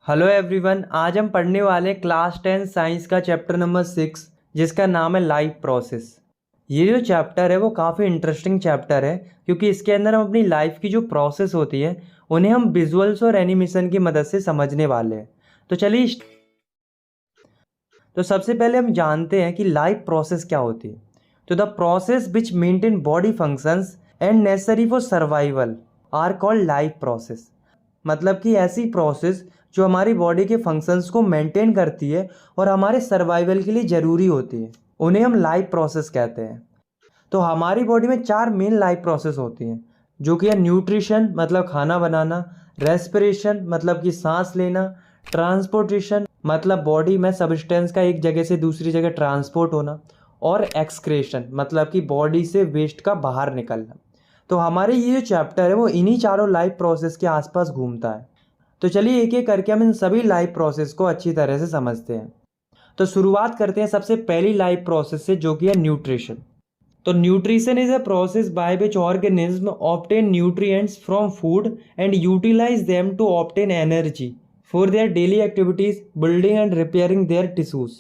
Hello everyone, आज हम पढ़ने वाले क्लास 10 साइंस का चैप्टर नंबर 6 जिसका नाम है लाइफ प्रोसेस। ये जो चैप्टर है वो काफ़ी इंटरेस्टिंग चैप्टर है क्योंकि इसके अंदर हम अपनी लाइफ की जो प्रोसेस होती है उन्हें हम विजुअल्स और एनिमेशन की मदद से समझने वाले हैं। तो चलिए तो सबसे पहले हम जानते हैं कि लाइफ प्रोसेस क्या होती है। तो the process which maintain body functions and necessary for survival are called life process. मतलब कि ऐसी प्रोसेस जो हमारी बॉडी के फंक्शंस को मेंटेन करती है और हमारे सर्वाइवल के लिए ज़रूरी होती है, उन्हें हम लाइफ प्रोसेस कहते हैं। तो हमारी बॉडी में 4 मेन लाइफ प्रोसेस होती हैं, जो कि है न्यूट्रिशन मतलब खाना बनाना, रेस्पिरेशन मतलब कि सांस लेना, ट्रांसपोर्टेशन मतलब बॉडी में सब्सटेंस का एक जगह से दूसरी जगह ट्रांसपोर्ट होना, और एक्सक्रेशन मतलब कि बॉडी से वेस्ट का बाहर निकलना। तो हमारे ये जो चैप्टर है वो इन्हीं चारों लाइफ प्रोसेस के आसपास घूमता है। तो चलिए एक एक करके हम इन सभी लाइफ प्रोसेस को अच्छी तरह से समझते हैं। तो शुरुआत करते हैं सबसे पहली लाइफ प्रोसेस से, जो कि है न्यूट्रिशन। तो nutrition is a process by which organism obtain nutrients from food and utilise them to obtain energy for their daily activities, building and repairing their tissues.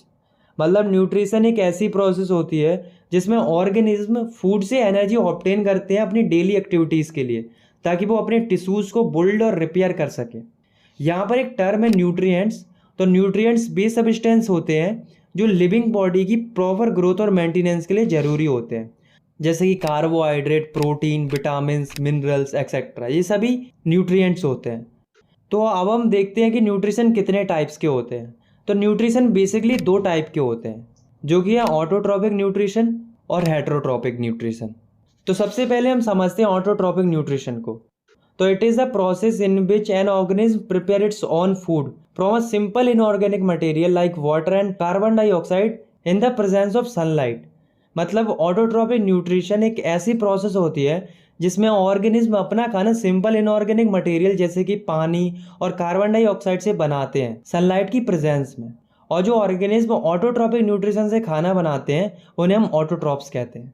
मतलब न्यूट्रिशन एक ऐसी प्रोसेस होती है जिसमें ऑर्गेनिज्म फूड से energy obtain करते हैं अपनी डेली एक्टिविटीज़ के लिए, ताकि वो अपने टिश्यूज़ को बिल्ड और रिपेयर कर सकें। यहाँ पर एक टर्म है न्यूट्रिएंट्स। तो न्यूट्रिएंट्स वे सब्सटेंस होते हैं जो लिविंग बॉडी की प्रॉपर ग्रोथ और मेंटेनेंस के लिए ज़रूरी होते हैं, जैसे कि carbohydrate, protein, vitamin, minerals etcetera. ये सभी न्यूट्रिएंट्स होते हैं। तो अब हम देखते हैं कि न्यूट्रिशन कितने टाइप्स के होते हैं। तो न्यूट्रिशन बेसिकली 2 टाइप के होते हैं, जो कि है ऑटोट्रॉपिक न्यूट्रिशन और हेटरोट्रॉपिक न्यूट्रिशन। तो सबसे पहले हम समझते हैं ऑटोट्रॉपिक न्यूट्रिशन को। तो it is the process in which an organism prepare its own food from a simple inorganic material like water and carbon dioxide in the presence of sunlight. मतलब autotrophic nutrition एक ऐसी process होती है जिसमें organism अपना खाना simple inorganic material जैसे कि पानी और कार्बन डाइऑक्साइड से बनाते हैं सनलाइट की प्रेजेंस में। और जो ऑर्गेनिज्म ऑटोट्रॉपिक न्यूट्रिशन से खाना बनाते हैं उन्हें हम ऑटोट्रॉप्स कहते हैं।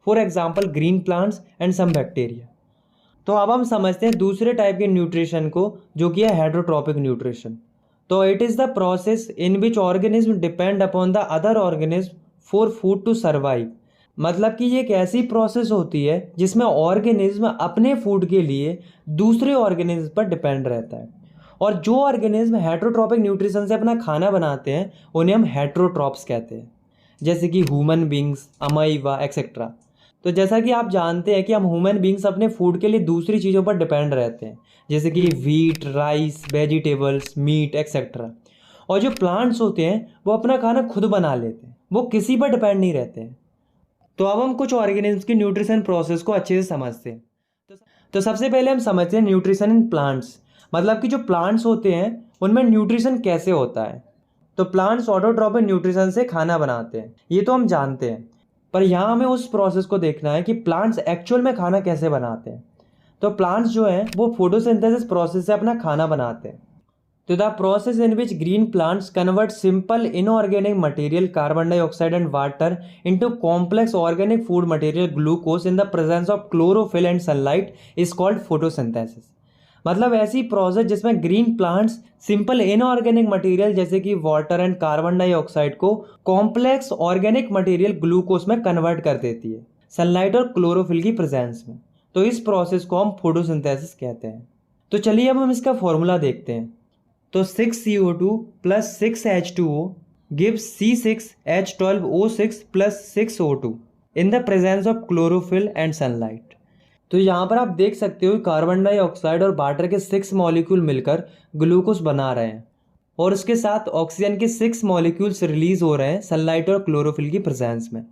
For example green plants and some bacteria. तो अब हम समझते हैं दूसरे टाइप के न्यूट्रिशन को, जो कि है हेटरोट्रॉपिक न्यूट्रिशन। तो it is the process in which organism depend upon the other organism for food to survive. मतलब कि ये एक ऐसी प्रोसेस होती है जिसमें ऑर्गेनिज्म अपने फूड के लिए दूसरे ऑर्गेनिज्म पर डिपेंड रहता है। और जो ऑर्गेनिज्म हेटरोट्रॉपिक न्यूट्रिशन से अपना खाना बनाते हैं उन्हें हम हेटरोट्रॉप्स कहते हैं, जैसे कि ह्यूमन बींग्स, अमाइवा एक्सेट्रा। तो जैसा कि आप जानते हैं कि हम ह्यूमन बींग्स अपने फूड के लिए दूसरी चीज़ों पर डिपेंड रहते हैं, जैसे कि wheat, rice, vegetables, meat etcetera. और जो प्लांट्स होते हैं वो अपना खाना खुद बना लेते हैं, वो किसी पर डिपेंड नहीं रहते हैं। तो अब हम कुछ ऑर्गेनिज्म की न्यूट्रिशन प्रोसेस को अच्छे से समझते हैं। तो सबसे पहले हम समझते हैं न्यूट्रिशन इन प्लांट्स। मतलब कि जो प्लांट्स होते हैं उनमें न्यूट्रिशन कैसे होता है। तो प्लांट्स ऑटोट्रॉपिक न्यूट्रिशन से खाना बनाते हैं, ये तो हम जानते हैं, पर यहाँ हमें उस प्रोसेस को देखना है कि प्लांट्स एक्चुअल में खाना कैसे बनाते हैं। तो प्लांट्स जो हैं वो फोटोसिंथेसिस प्रोसेस से अपना खाना बनाते हैं। तो the process in which green plants convert simple inorganic material carbon dioxide and water into complex organic food material glucose in the presence of chlorophyll and sunlight is called photosynthesis. मतलब ऐसी process जिसमें green plants simple inorganic material जैसे कि water and carbon dioxide को complex organic material glucose में convert कर देती है सनलाइट और क्लोरोफिल की प्रेजेंस में। तो इस प्रोसेस को हम फोटोसिंथेसिस कहते हैं। तो चलिए अब हम इसका फॉर्मूला देखते हैं। तो 6CO2 plus 6H2O gives C6H12O6 plus 6O2 in the presence of chlorophyll and sunlight। तो यहाँ पर आप देख सकते हो कार्बन डाइऑक्साइड और वाटर के 6 मॉलिक्यूल मिलकर ग्लूकोज बना रहे हैं और उसके साथ ऑक्सीजन के 6 मॉलिक्यूल्स रिलीज हो रहे हैं सनलाइट और क्लोरोफिल की प्रेजेंस में।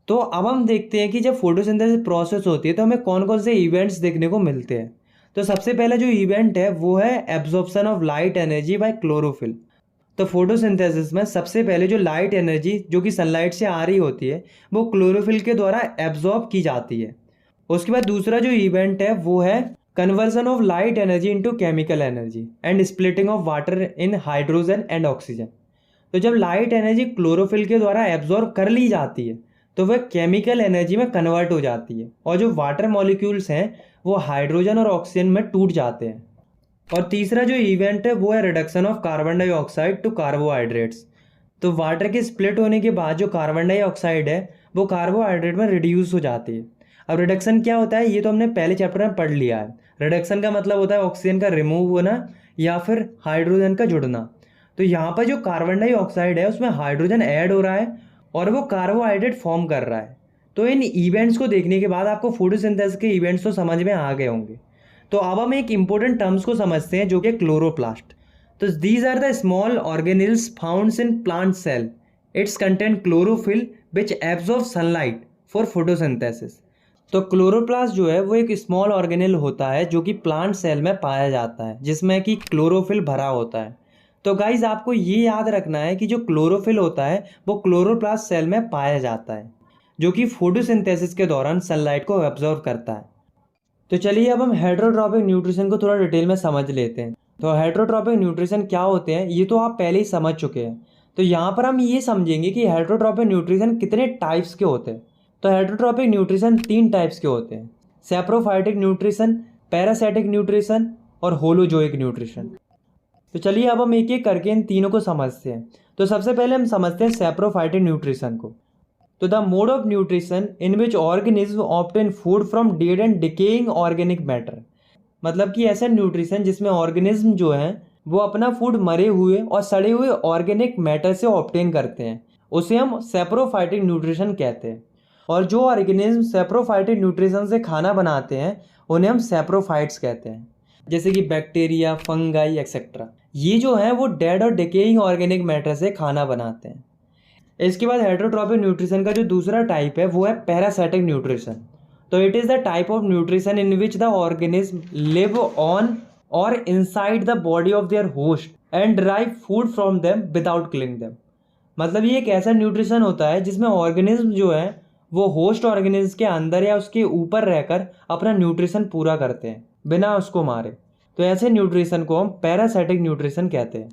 तो अब हम देखते हैं कि जब फोटोसिंथेसिस प्रोसेस होती है तो हमें कौन कौन से इवेंट्स देखने को मिलते हैं। तो सबसे पहला जो इवेंट है वो है absorption of light energy by chlorophyll. तो फोटोसिंथेसिस में सबसे पहले जो लाइट एनर्जी जो कि सनलाइट से आ रही होती है वो क्लोरोफिल के द्वारा एब्जॉर्ब की जाती है। उसके बाद दूसरा जो इवेंट है वो है conversion of light energy into chemical energy and splitting of water in hydrogen and oxygen. तो जब लाइट एनर्जी क्लोरोफिल के द्वारा एब्जॉर्ब कर ली जाती है तो वह केमिकल एनर्जी में कन्वर्ट हो जाती है और जो वाटर मॉलिक्यूल्स हैं वो हाइड्रोजन और ऑक्सीजन में टूट जाते हैं। और तीसरा जो इवेंट है वो है reduction of carbon dioxide to carbohydrates. तो वाटर के स्प्लिट होने के बाद जो कार्बन डाइऑक्साइड है वो कार्बोहाइड्रेट में रिड्यूस हो जाती है। अब रिडक्शन क्या होता है ये तो हमने पहले चैप्टर में पढ़ लिया है। रिडक्शन का मतलब होता है ऑक्सीजन का रिमूव होना या फिर हाइड्रोजन का जुड़ना। तो यहाँ पर जो कार्बन डाइऑक्साइड है उसमें हाइड्रोजन ऐड हो रहा है और वो कार्बोहाइड्रेट फॉर्म कर रहा है। तो इन इवेंट्स को देखने के बाद आपको फोटोसिंथेसिस के इवेंट्स तो समझ में आ गए होंगे। तो अब हम एक इंपॉर्टेंट टर्म्स को समझते हैं जो कि क्लोरोप्लास्ट। तो these are the small organelles found in plant cell. Its content chlorophyll which absorb sunlight for photosynthesis. तो क्लोरोप्लास्ट जो है वो एक स्मॉल ऑर्गेनिल होता है जो कि प्लांट सेल में पाया जाता है जिसमें कि क्लोरोफिल भरा होता है। तो गाइज आपको ये याद रखना है कि जो क्लोरोफिल होता है वो क्लोरोप्लास्ट सेल में पाया जाता है जो कि फोटोसिंथेसिस के दौरान सनलाइट को एब्जॉर्ब करता है। तो चलिए अब हम हेटरोट्रॉपिक न्यूट्रिशन को थोड़ा डिटेल में समझ लेते हैं। तो हेटरोट्रॉपिक न्यूट्रिशन क्या होते हैं ये तो आप पहले ही समझ चुके हैं। तो यहाँ पर हम ये समझेंगे कि हेटरोट्रॉपिक न्यूट्रिशन कितने टाइप्स के होते हैं। तो हेटरोट्रॉपिक न्यूट्रिशन 3 टाइप्स के होते हैं, सैप्रोफाइटिक न्यूट्रिशन, पैरासाइटिक न्यूट्रिशन और होलोजोइक न्यूट्रिशन। तो चलिए अब हम एक एक करके इन तीनों को समझते हैं। तो सबसे पहले हम समझते हैं सैप्रोफाइटिक न्यूट्रिशन को। तो the mode of nutrition in which organism obtain food from dead and decaying organic matter. मतलब कि ऐसा न्यूट्रिशन जिसमें ऑर्गेनिज्म जो है वो अपना फूड मरे हुए और सड़े हुए ऑर्गेनिक मैटर से ऑब्टेन करते हैं, उसे हम सैप्रोफाइटिक न्यूट्रिशन कहते हैं। और जो ऑर्गेनिज्म सैप्रोफाइटिक न्यूट्रिशन से खाना बनाते हैं उन्हें हम सैप्रोफाइट्स कहते हैं, जैसे कि बैक्टीरिया, फंगाई एक्सेट्रा। ये जो है वो डेड और डिकेइंग ऑर्गेनिक मैटर से खाना बनाते हैं। इसके बाद हेटरोट्रॉपिक न्यूट्रिशन का जो दूसरा टाइप है वो है पैरासाइटिक न्यूट्रिशन। तो it is the type of nutrition in which the organism live on और inside the body of their host and derive food from them without killing them. मतलब ये एक ऐसा न्यूट्रिशन होता है जिसमें ऑर्गेनिज्म जो है वो होस्ट ऑर्गेनिज्म के अंदर या उसके ऊपर रहकर अपना न्यूट्रिशन पूरा करते हैं बिना उसको मारे। तो ऐसे न्यूट्रिशन को हम पैरासाइटिक न्यूट्रिशन कहते हैं।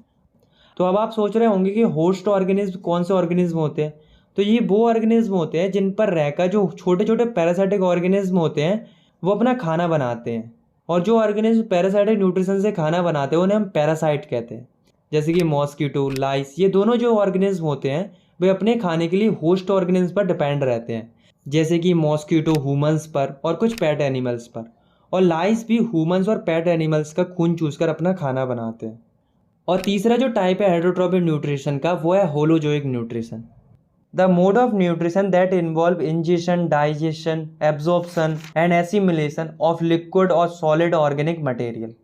तो अब आप सोच रहे होंगे कि होस्ट ऑर्गेनिज्म कौन से ऑर्गेनिज्म होते हैं। तो ये वो ऑर्गेनिज्म होते हैं जिन पर रहकर जो छोटे छोटे पैरासाइटिक ऑर्गेनिज्म होते हैं वो अपना खाना बनाते हैं। और जो ऑर्गेनिज्म पैरासाइटिक न्यूट्रिशन से खाना बनाते हैं उन्हें हम पैरासाइट कहते हैं। जैसे कि मॉस्किटो, लाइस, ये दोनों जो ऑर्गेनिज्म होते हैं वे अपने खाने के लिए होस्ट ऑर्गेनिज्म पर डिपेंड रहते हैं, जैसे कि मॉस्किटो ह्यूमंस पर और कुछ पेट एनिमल्स पर, और लाइस भी ह्यूमंस और पेट एनिमल्स का खून चूसकर अपना खाना बनाते हैं। और तीसरा जो टाइप है हेटरोट्रॉपिक न्यूट्रिशन का वो है holozoic nutrition. The mode of nutrition that involve ingestion, digestion, absorption and assimilation of liquid और सॉलिड ऑर्गेनिक मटेरियल।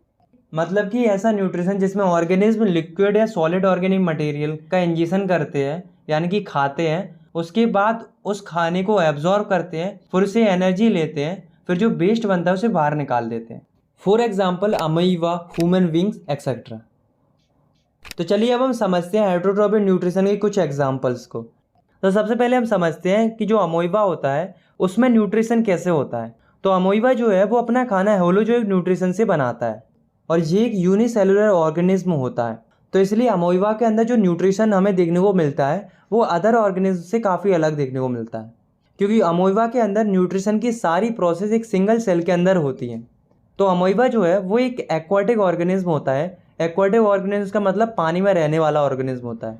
मतलब कि ऐसा न्यूट्रिशन जिसमें ऑर्गेनिज्म लिक्विड या सॉलिड ऑर्गेनिक मटेरियल का इंजेशन करते हैं यानी कि खाते हैं, उसके बाद उस खाने को एब्जॉर्ब करते हैं, फिर उसे एनर्जी लेते हैं, फिर जो वेस्ट बनता है उसे बाहर निकाल देते हैं। For example amoeba, human beings etcetera. तो चलिए अब हम समझते हैं हेटरोट्रॉपिक न्यूट्रिशन के कुछ एग्जाम्पल्स को। तो सबसे पहले हम समझते हैं कि जो अमीबा होता है उसमें न्यूट्रिशन कैसे होता है। तो अमीबा जो है वो अपना खाना होलोजोइक न्यूट्रिशन से बनाता है और ये एक यूनिसेलुलर ऑर्गेनिज्म होता है। तो इसलिए अमीबा के अंदर जो न्यूट्रिशन हमें देखने को मिलता है वो अदर ऑर्गेनिज्म से काफ़ी अलग देखने को मिलता है, क्योंकि अमीबा के अंदर न्यूट्रिशन की सारी प्रोसेस एक सिंगल सेल के अंदर होती हैं। तो अमीबा जो है वो एक एक्वाटिक ऑर्गेनिज्म होता है। एक्वाटिक ऑर्गेनिज्म का मतलब पानी में रहने वाला ऑर्गेनिज्म होता है।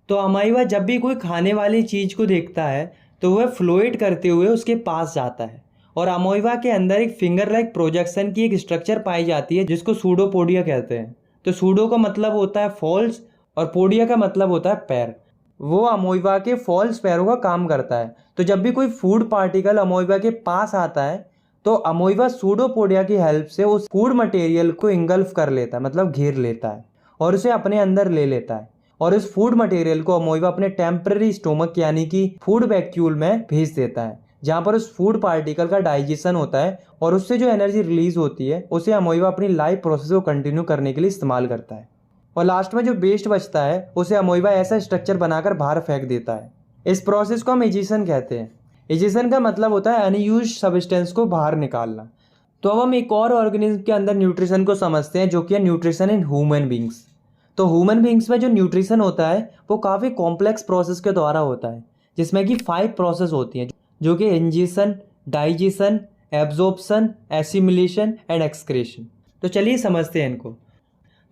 तो अमीबा जब भी कोई खाने वाली चीज़ को देखता है तो वह फ्लोएट करते हुए उसके पास जाता है और अमीबा के अंदर एक फिंगर लाइक प्रोजेक्शन की एक स्ट्रक्चर पाई जाती है जिसको सूडोपोडिया कहते हैं। तो सूडो का मतलब होता है फॉल्स और पोडिया का मतलब होता है पैर। वो अमीबा के फॉल्स पैरों का काम करता है। तो जब भी कोई फूड पार्टिकल अमीबा के पास आता है तो अमीबा सूडोपोडिया की हेल्प से उस फूड मटेरियल को इंगल्फ कर लेता है, मतलब घेर लेता है और उसे अपने अंदर ले लेता है। और इस फूड मटेरियल को अमीबा अपने टेम्पररी स्टोमक यानी कि फूड वैक्यूल में भेज देता है, जहाँ पर उस फूड पार्टिकल का डाइजेशन होता है और उससे जो एनर्जी रिलीज होती है उसे अमीबा अपनी लाइफ प्रोसेस को कंटिन्यू करने के लिए इस्तेमाल करता है। और लास्ट में जो वेस्ट बचता है उसे अमीबा ऐसा स्ट्रक्चर बनाकर बाहर फेंक देता है। इस प्रोसेस को हम एजिशन कहते हैं। एजिशन का मतलब होता है अनयूज्ड सब्सटेंस को बाहर निकालना। तो अब हम एक और ऑर्गेनिज्म के अंदर न्यूट्रिशन को समझते हैं जो कि है न्यूट्रिशन इन ह्यूमन बींग्स। तो ह्यूमन बींग्स में जो न्यूट्रिशन होता है वो काफ़ी कॉम्प्लेक्स प्रोसेस के द्वारा होता है, जिसमें कि 5 प्रोसेस होती हैं जो कि ingestion, digestion, absorption, assimilation and excretion. तो चलिए समझते हैं इनको।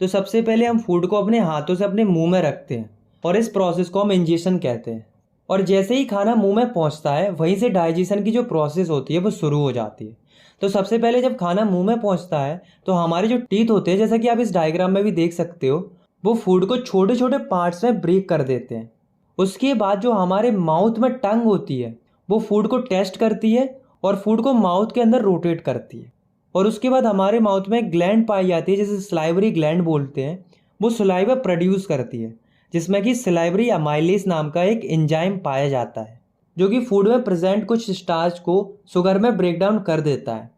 तो सबसे पहले हम फूड को अपने हाथों से अपने मुंह में रखते हैं और इस प्रोसेस को हम इंजेशन कहते हैं। और जैसे ही खाना मुंह में पहुंचता है वहीं से डाइजेशन की जो प्रोसेस होती है वो शुरू हो जाती है। तो सबसे पहले जब खाना मुंह में पहुंचता है तो हमारे जो टीथ होते हैं, जैसा कि आप इस डायग्राम में भी देख सकते हो, वो फूड को छोटे छोटे पार्ट्स में ब्रेक कर देते हैं। उसके बाद जो हमारे माउथ में टंग होती है वो फूड को टेस्ट करती है और फूड को माउथ के अंदर रोटेट करती है। और उसके बाद हमारे माउथ में एक ग्लैंड पाई जाती है जिसे सलाइवरी ग्लैंड बोलते हैं। वो सलाइवा प्रोड्यूस करती है जिसमें कि सलाइवरी अमाइलेज नाम का एक एंजाइम पाया जाता है जो कि फूड में प्रेजेंट कुछ स्टार्च को शुगर में ब्रेक डाउन कर देता है।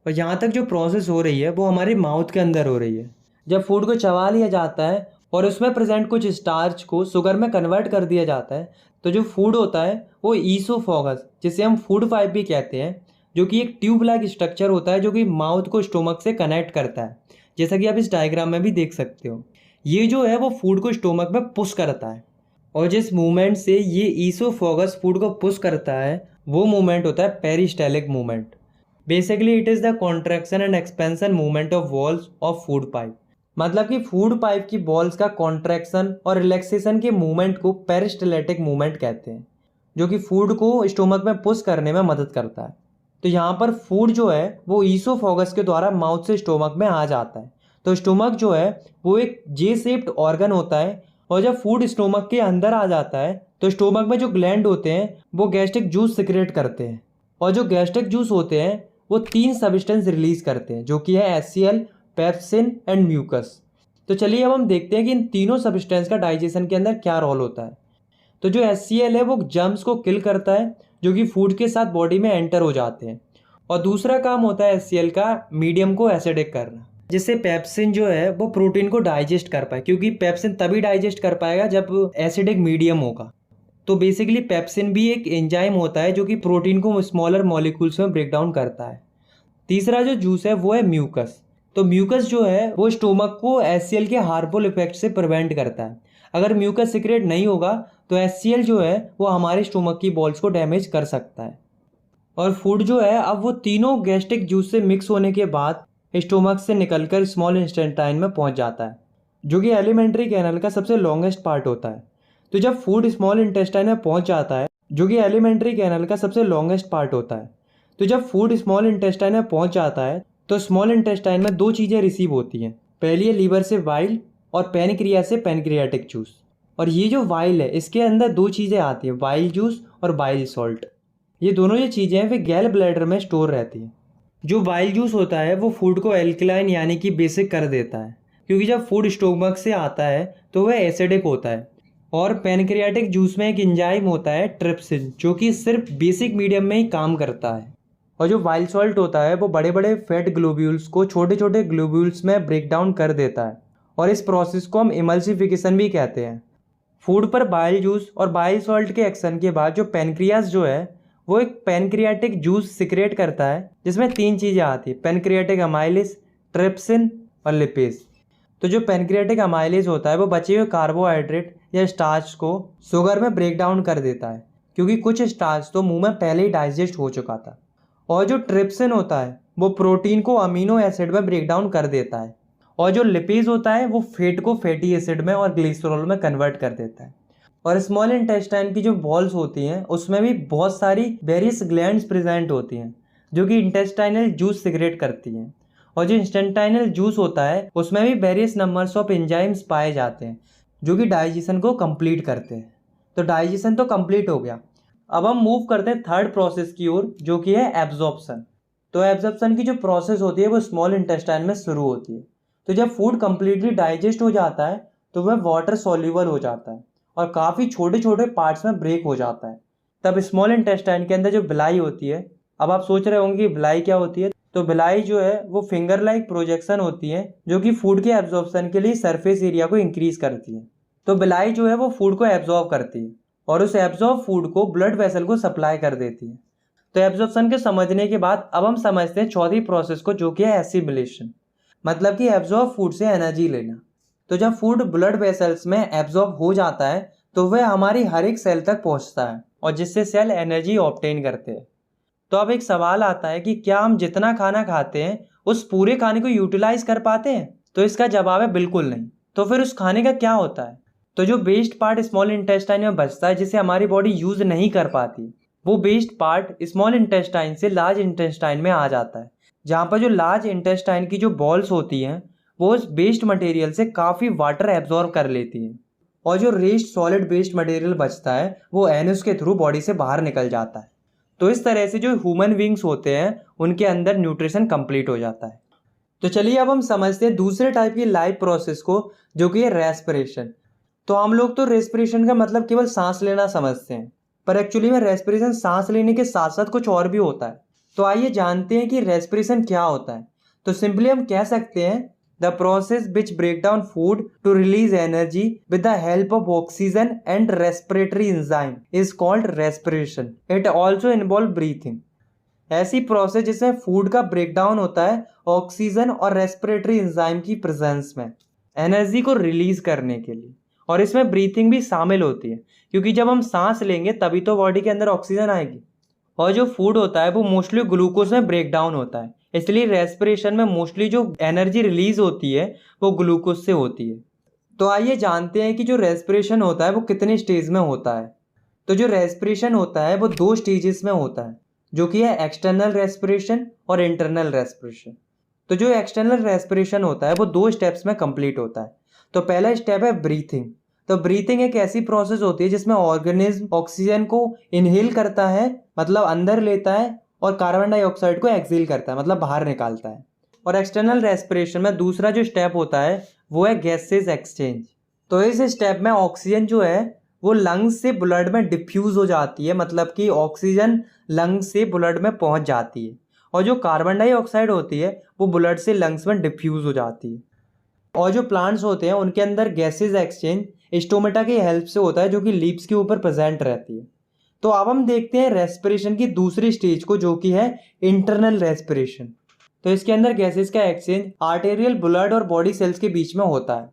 और यहाँ तक जो प्रोसेस हो रही है वो हमारे माउथ के अंदर हो रही है। जब फूड को चबा लिया जाता है और उसमें प्रेजेंट कुछ स्टार्च को शुगर में कन्वर्ट कर दिया जाता है तो जो फूड होता है वो ईसोफेगस, जिसे हम फूड पाइप भी कहते हैं, जो कि एक ट्यूब लाइक स्ट्रक्चर होता है जो कि माउथ को स्टोमक से कनेक्ट करता है, जैसा कि आप इस डायग्राम में भी देख सकते हो। ये जो है वो फूड को स्टोमक में पुश करता है और जिस मूवमेंट से ये ईसोफेगस फूड को पुश करता है वो मूवमेंट होता है peristaltic movement. Basically it is the contraction and expansion movement of walls of food pipe. मतलब कि फूड पाइप की बॉल्स का कॉन्ट्रैक्शन और रिलैक्सेशन के मूवमेंट को पेरिस्टाल्टिक मूवमेंट कहते हैं, जो कि फूड को स्टोमक में पुश करने में मदद करता है। तो यहाँ पर फूड जो है वो ईसोफेगस के द्वारा माउथ से स्टोमक में आ जाता है। तो स्टोमक जो है वो एक जे शेप्ड ऑर्गन होता है और जब फूड स्टोमक के अंदर आ जाता है तो स्टोमक में जो ग्लैंड होते हैं वो गैस्ट्रिक जूस सिक्रेट करते हैं और जो गैस्ट्रिक जूस होते हैं वो 3 सब्सटेंस रिलीज करते हैं जो कि है HCl, पेप्सिन एंड म्यूकस। तो चलिए अब हम देखते हैं कि इन तीनों सब्सटेंस का डाइजेशन के अंदर क्या रोल होता है। तो जो HCl है वो जर्म्स को किल करता है जो कि फूड के साथ बॉडी में एंटर हो जाते हैं। और दूसरा काम होता है HCl का मीडियम को एसिडिक करना, जिससे पेप्सिन जो है वो प्रोटीन को डाइजेस्ट कर पाए, क्योंकि पेप्सिन तभी डाइजेस्ट कर पाएगा जब एसिडिक मीडियम होगा। तो बेसिकली पेप्सिन भी एक एंजाइम होता है जो कि प्रोटीन को स्मॉलर मॉलिक्यूल्स में ब्रेक डाउन करता है। तीसरा जो जूस है वो है म्यूकस। तो म्यूकस जो है वो स्टोमक को HCl के हार्मफुल इफेक्ट से प्रिवेंट करता है। अगर म्यूकस सीक्रेट नहीं होगा तो HCl जो है वो हमारे स्टोमक की बॉल्स को डैमेज कर सकता है। और फूड जो है अब वो तीनों गैस्ट्रिक जूस से मिक्स होने के बाद स्टोमक से निकलकर स्मॉल इंटेस्टाइन में पहुंच जाता है, जो कि एलिमेंट्री कैनल का सबसे लॉन्गेस्ट पार्ट होता है। तो जब फूड स्मॉल इंटेस्टाइन में पहुंच जाता है, जो कि एलिमेंट्री कैनल का सबसे लॉन्गेस्ट पार्ट होता है, तो जब फूड स्मॉल इंटेस्टाइन में पहुंच जाता है तो स्मॉल इंटेस्टाइन में 2 चीज़ें रिसीव होती हैं। पहली है लीवर से वाइल और पैनक्रियास से पैनक्रियाटिक जूस। और ये जो वाइल है इसके अंदर 2 चीज़ें आती हैं, वाइल जूस और बाइल सॉल्ट। ये दोनों जो चीज़ें हैं वे गैल ब्लैडर में स्टोर रहती हैं। जो वाइल जूस होता है वो फूड को एल्कलाइन यानी कि बेसिक कर देता है, क्योंकि जब फूड स्टोमक से आता है तो वह एसिडिक होता है। और पैनक्रियाटिक जूस में एक एंजाइम होता है ट्रिप्सिन, जो कि सिर्फ बेसिक मीडियम में ही काम करता है। और जो वाइल सॉल्ट होता है वो बड़े बड़े फैट ग्लोब्यूल्स को छोटे छोटे ग्लोब्यूल्स में ब्रेक डाउन कर देता है और इस प्रोसेस को हम इमल्सिफिकेशन भी कहते हैं। फूड पर बाइल जूस और बाइल सॉल्ट के एक्शन के बाद जो पैनक्रियास जो है वो एक पैनक्रियाटिक जूस सिक्रेट करता है जिसमें 3 चीज़ें आती है, पैनक्रियाटिक अमाइलेज, ट्रिप्सिन और लिपेज। तो जो पैनक्रियाटिक अमाइलेज होता है वो बचे हुए कार्बोहाइड्रेट या स्टार्च को शुगर में ब्रेक डाउन कर देता है, क्योंकि कुछ स्टार्च तो मुंह में पहले ही डाइजेस्ट हो चुका था। और जो ट्रिप्सिन होता है वो प्रोटीन को अमीनो एसिड में ब्रेक डाउन कर देता है। और जो लिपेज होता है वो फैट को फैटी एसिड में और ग्लिसरॉल में कन्वर्ट कर देता है। और स्मॉल इंटेस्टाइन की जो बॉल्स होती हैं उसमें भी बहुत सारी वेरियस ग्लैंड्स प्रेजेंट होती हैं जो कि इंटेस्टाइनल जूस सिक्रेट करती हैं। और जो इंटेस्टाइनल जूस होता है उसमें भी वेरियस नंबर्स ऑफ एंजाइम्स पाए जाते हैं जो कि डाइजेशन को कंप्लीट करते हैं। तो डाइजेशन तो कंप्लीट हो गया। अब हम मूव करते हैं थर्ड प्रोसेस की ओर, जो कि है एब्जॉर्प्शन। तो एब्जॉर्प्शन की जो प्रोसेस होती है वो स्मॉल इंटेस्टाइन में शुरू होती है। तो जब फूड कंप्लीटली डाइजेस्ट हो जाता है तो वह वाटर सॉल्यूबल हो जाता है और काफ़ी छोटे छोटे पार्ट्स में ब्रेक हो जाता है। तब स्मॉल इंटेस्टाइन के अंदर जो बिलाई होती है, अब आप सोच रहे होंगे कि बिलाई क्या होती है। तो बिलाई जो है वो फिंगर लाइक प्रोजेक्शन होती है जो कि फूड के एब्जॉर्प्शन के लिए सरफेस एरिया को इंक्रीज करती है। तो बिलाई जो है वो फूड को एब्जॉर्ब करती है और उस एब्जॉर्ब फूड को ब्लड वेसल को सप्लाई कर देती है। तो एब्जॉर्प्शन के समझने के बाद अब हम समझते हैं चौथी प्रोसेस को, जो कि है एसिमिलेशन, मतलब कि एब्जॉर्ब फूड से एनर्जी लेना। तो जब फूड ब्लड वेसल्स में एब्जॉर्ब हो जाता है तो वह हमारी हर एक सेल तक पहुंचता है और जिससे सेल एनर्जी ऑब्टेन करते हैं। तो अब एक सवाल आता है कि क्या हम जितना खाना खाते हैं उस पूरे खाने को यूटिलाइज कर पाते हैं? तो इसका जवाब है बिल्कुल नहीं। तो फिर उस खाने का क्या होता है? तो जो वेस्ट पार्ट स्मॉल इंटेस्टाइन में बचता है जिसे हमारी बॉडी यूज नहीं कर पाती, वो वेस्ट पार्ट स्मॉल इंटेस्टाइन से लार्ज इंटेस्टाइन में आ जाता है, जहाँ पर जो लार्ज इंटेस्टाइन की जो बॉल्स होती हैं वो उस वेस्ट मटेरियल से काफ़ी वाटर एब्जॉर्ब कर लेती हैं, और जो रेस्ट सॉलिड वेस्ट मटेरियल बचता है वो एनस के थ्रू बॉडी से बाहर निकल जाता है। तो इस तरह से जो ह्यूमन बींग्स होते हैं उनके अंदर न्यूट्रिशन कंप्लीट हो जाता है। तो चलिए अब हम समझते हैं दूसरे टाइप की लाइफ प्रोसेस को, जो कि है रेस्पिरेशन। तो हम लोग तो रेस्पिरेशन का मतलब केवल सांस लेना समझते हैं, पर एक्चुअली में रेस्पिरेशन सांस लेने के साथ साथ कुछ और भी होता है। तो आइए जानते हैं कि रेस्पिरेशन क्या होता है। तो सिंपली हम कह सकते हैं the process which break down food to release energy with the help of oxygen and respiratory enzyme is called respiration. It also involve breathing. ऐसी प्रोसेस जिसमें फूड का ब्रेकडाउन होता है ऑक्सीजन और रेस्पिरेटरी एंजाइम की प्रेजेंस में energy को release करने के लिए, और इसमें ब्रीथिंग भी शामिल होती है, क्योंकि जब हम सांस लेंगे तभी तो बॉडी के अंदर ऑक्सीजन आएगी। और जो फूड होता है वो मोस्टली ग्लूकोज में ब्रेक डाउन होता है, इसलिए रेस्पिरेशन में मोस्टली जो एनर्जी रिलीज होती है वो ग्लूकोज से होती है। तो आइए जानते हैं कि जो रेस्पिरेशन होता है वो कितने स्टेज में होता है। तो जो रेस्पिरेशन होता है वो 2 स्टेजेस में होता है, जो कि है एक्सटर्नल रेस्पिरेशन और इंटरनल रेस्पिरेशन। तो जो एक्सटर्नल रेस्पिरेशन होता है वो 2 स्टेप्स में कंप्लीट होता है। तो पहला स्टेप है ब्रीथिंग। तो ब्रीथिंग एक ऐसी प्रोसेस होती है जिसमें ऑर्गेनिज्म ऑक्सीजन को इनहेल करता है, मतलब अंदर लेता है, और कार्बन डाइऑक्साइड को एक्सहेल करता है, मतलब बाहर निकालता है। और एक्सटर्नल रेस्पिरेशन में दूसरा जो स्टेप होता है वो है गैसेज एक्सचेंज। तो इस स्टेप में ऑक्सीजन जो है वो लंग्स से ब्लड में डिफ्यूज हो जाती है, मतलब कि ऑक्सीजन लंग्स से ब्लड में पहुंच जाती है, और जो कार्बन डाइऑक्साइड होती है वो ब्लड से लंग्स में डिफ्यूज हो जाती है। और जो प्लांट्स होते हैं उनके अंदर गैसेज एक्सचेंज स्टोमेटा की हेल्प से होता है, जो कि लीव्स के ऊपर प्रेजेंट रहती है। तो अब हम देखते हैं रेस्पिरेशन की दूसरी स्टेज को, जो कि है इंटरनल रेस्पिरेशन। तो इसके अंदर गैसेज का एक्सचेंज आर्टेरियल ब्लड और बॉडी सेल्स के बीच में होता है।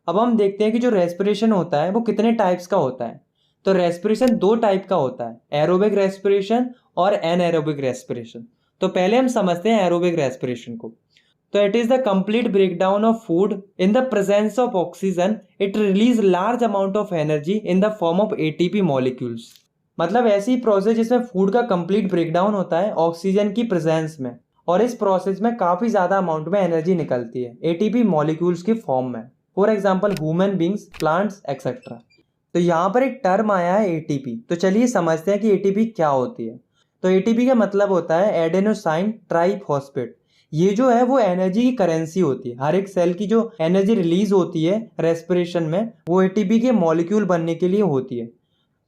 अब हम देखते हैं कि जो रेस्पिरेशन होता है वो कितने टाइप्स का होता है। तो रेस्पिरेशन 2 टाइप का होता है, एरोबिक रेस्पिरेशन और एनएरोबिक रेस्पिरेशन। तो पहले हम समझते हैं एरोबिक रेस्पिरेशन को। तो it is the complete breakdown of food in the presence of oxygen. It release large amount of energy in the form of ATP molecules. मतलब ऐसी प्रोसेस जिसमें फूड का कंप्लीट ब्रेकडाउन होता है ऑक्सीजन की presence में, और इस प्रोसेस में काफी ज्यादा अमाउंट में एनर्जी निकलती है एटीपी मॉलिक्यूल्स के फॉर्म में। For example human beings, plants etcetera. तो यहाँ पर एक टर्म आया है एटीपी। तो चलिए समझते हैं कि एटीपी क्या होती है। तो एटीपी का मतलब होता है एडेनोसाइन ट्राइफॉस्फेट। ये जो है वो एनर्जी की करेंसी होती है। हर एक सेल की जो एनर्जी रिलीज होती है रेस्पिरेशन में वो एटीपी के मॉलिक्यूल बनने के लिए होती है।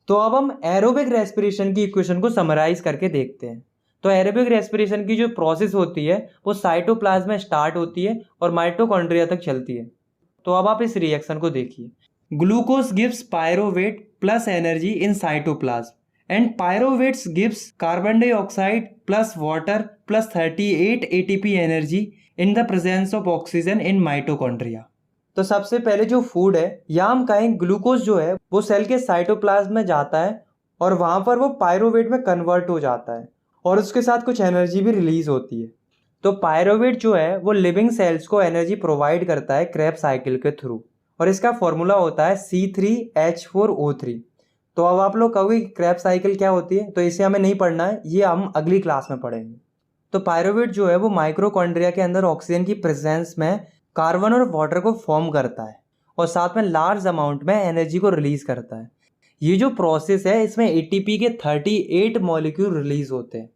तो अब हम एरोबिक रेस्पिरेशन की इक्वेशन को समराइज करके देखते हैं। तो एरोबिक रेस्पिरेशन की जो प्रोसेस होती है वो साइटोप्लाज्म में स्टार्ट होती है और माइटोकॉन्ड्रिया तक चलती है। तो अब आप इस रिएक्शन को देखिए। Glucose gives pyruvate plus energy in cytoplasm, and pyruvates gives carbon dioxide plus water plus 38 ATP energy in the presence of oxygen in mitochondria। तो सबसे पहले जो फूड है या हम कहें ग्लूकोज जो है वो सेल के साइटोप्लाज्म में जाता है और वहां पर वो पायरोवेट में कन्वर्ट हो जाता है और उसके साथ कुछ एनर्जी भी रिलीज होती है। तो पायरोवेट जो है वो लिविंग सेल्स को एनर्जी प्रोवाइड करता है क्रेब्स साइकिल के थ्रू, और इसका फॉर्मूला होता है C3H4O3। तो अब आप लोग कहोगे कि क्रेब्स साइकिल क्या होती है, तो इसे हमें नहीं पढ़ना है, ये हम अगली क्लास में पढ़ेंगे। तो पायरोवेट जो है वो माइक्रोकॉन्ड्रिया के अंदर ऑक्सीजन की प्रेजेंस में कार्बन और वाटर को फॉर्म करता है और साथ में लार्ज अमाउंट में एनर्जी को रिलीज करता है। ये जो प्रोसेस है इसमें एटीपी के 38 मॉलिक्यूल रिलीज होते हैं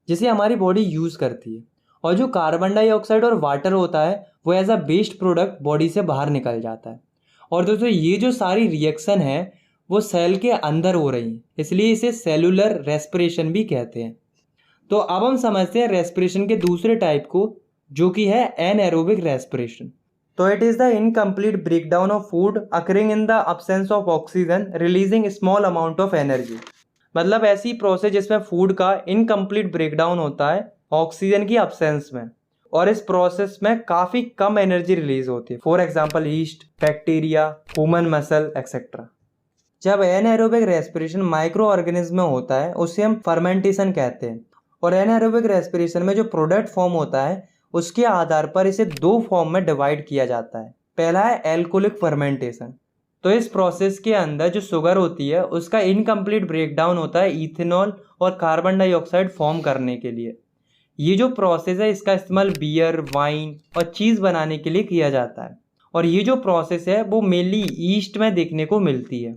जिसे हमारी बॉडी यूज करती है, और जो कार्बन डाइऑक्साइड और वाटर होता है वो as a waste product body से बाहर निकल जाता है। और दोस्तों ये जो सारी रिएक्शन है वो सेल के अंदर हो रही है, इसलिए इसे सेलुलर रेस्पिरेशन भी कहते हैं। तो अब हम समझते हैं रेस्पिरेशन के दूसरे टाइप को, जो कि है एनएरोबिक रेस्पिरेशन। तो it is the incomplete breakdown of food occurring in the absence of oxygen releasing small amount of energy. मतलब ऐसी प्रोसेस जिसमें फूड का इनकम्प्लीट ब्रेकडाउन होता है ऑक्सीजन की अब्सेंस में, और इस प्रोसेस में काफी कम एनर्जी रिलीज होती है। For example east, bacteria, human muscle etcetera. जब एनएरोबिक रेस्पिरेशन माइक्रो ऑर्गेनिज्म में होता है उसे हम फर्मेंटेशन कहते हैं, और एनएरोबिक रेस्पिरेशन में जो प्रोडक्ट फॉर्म होता है उसके आधार पर इसे दो फॉर्म में डिवाइड किया जाता है। पहला है एल्कोहलिक फर्मेंटेशन। तो इस प्रोसेस के अंदर जो शुगर होती है उसका इनकम्प्लीट ब्रेकडाउन होता है इथेनॉल और कार्बन डाइऑक्साइड फॉर्म करने के लिए। ये जो प्रोसेस है इसका इस्तेमाल बियर, वाइन और चीज़ बनाने के लिए किया जाता है, और ये जो प्रोसेस है वो मेनली ईस्ट में देखने को मिलती है।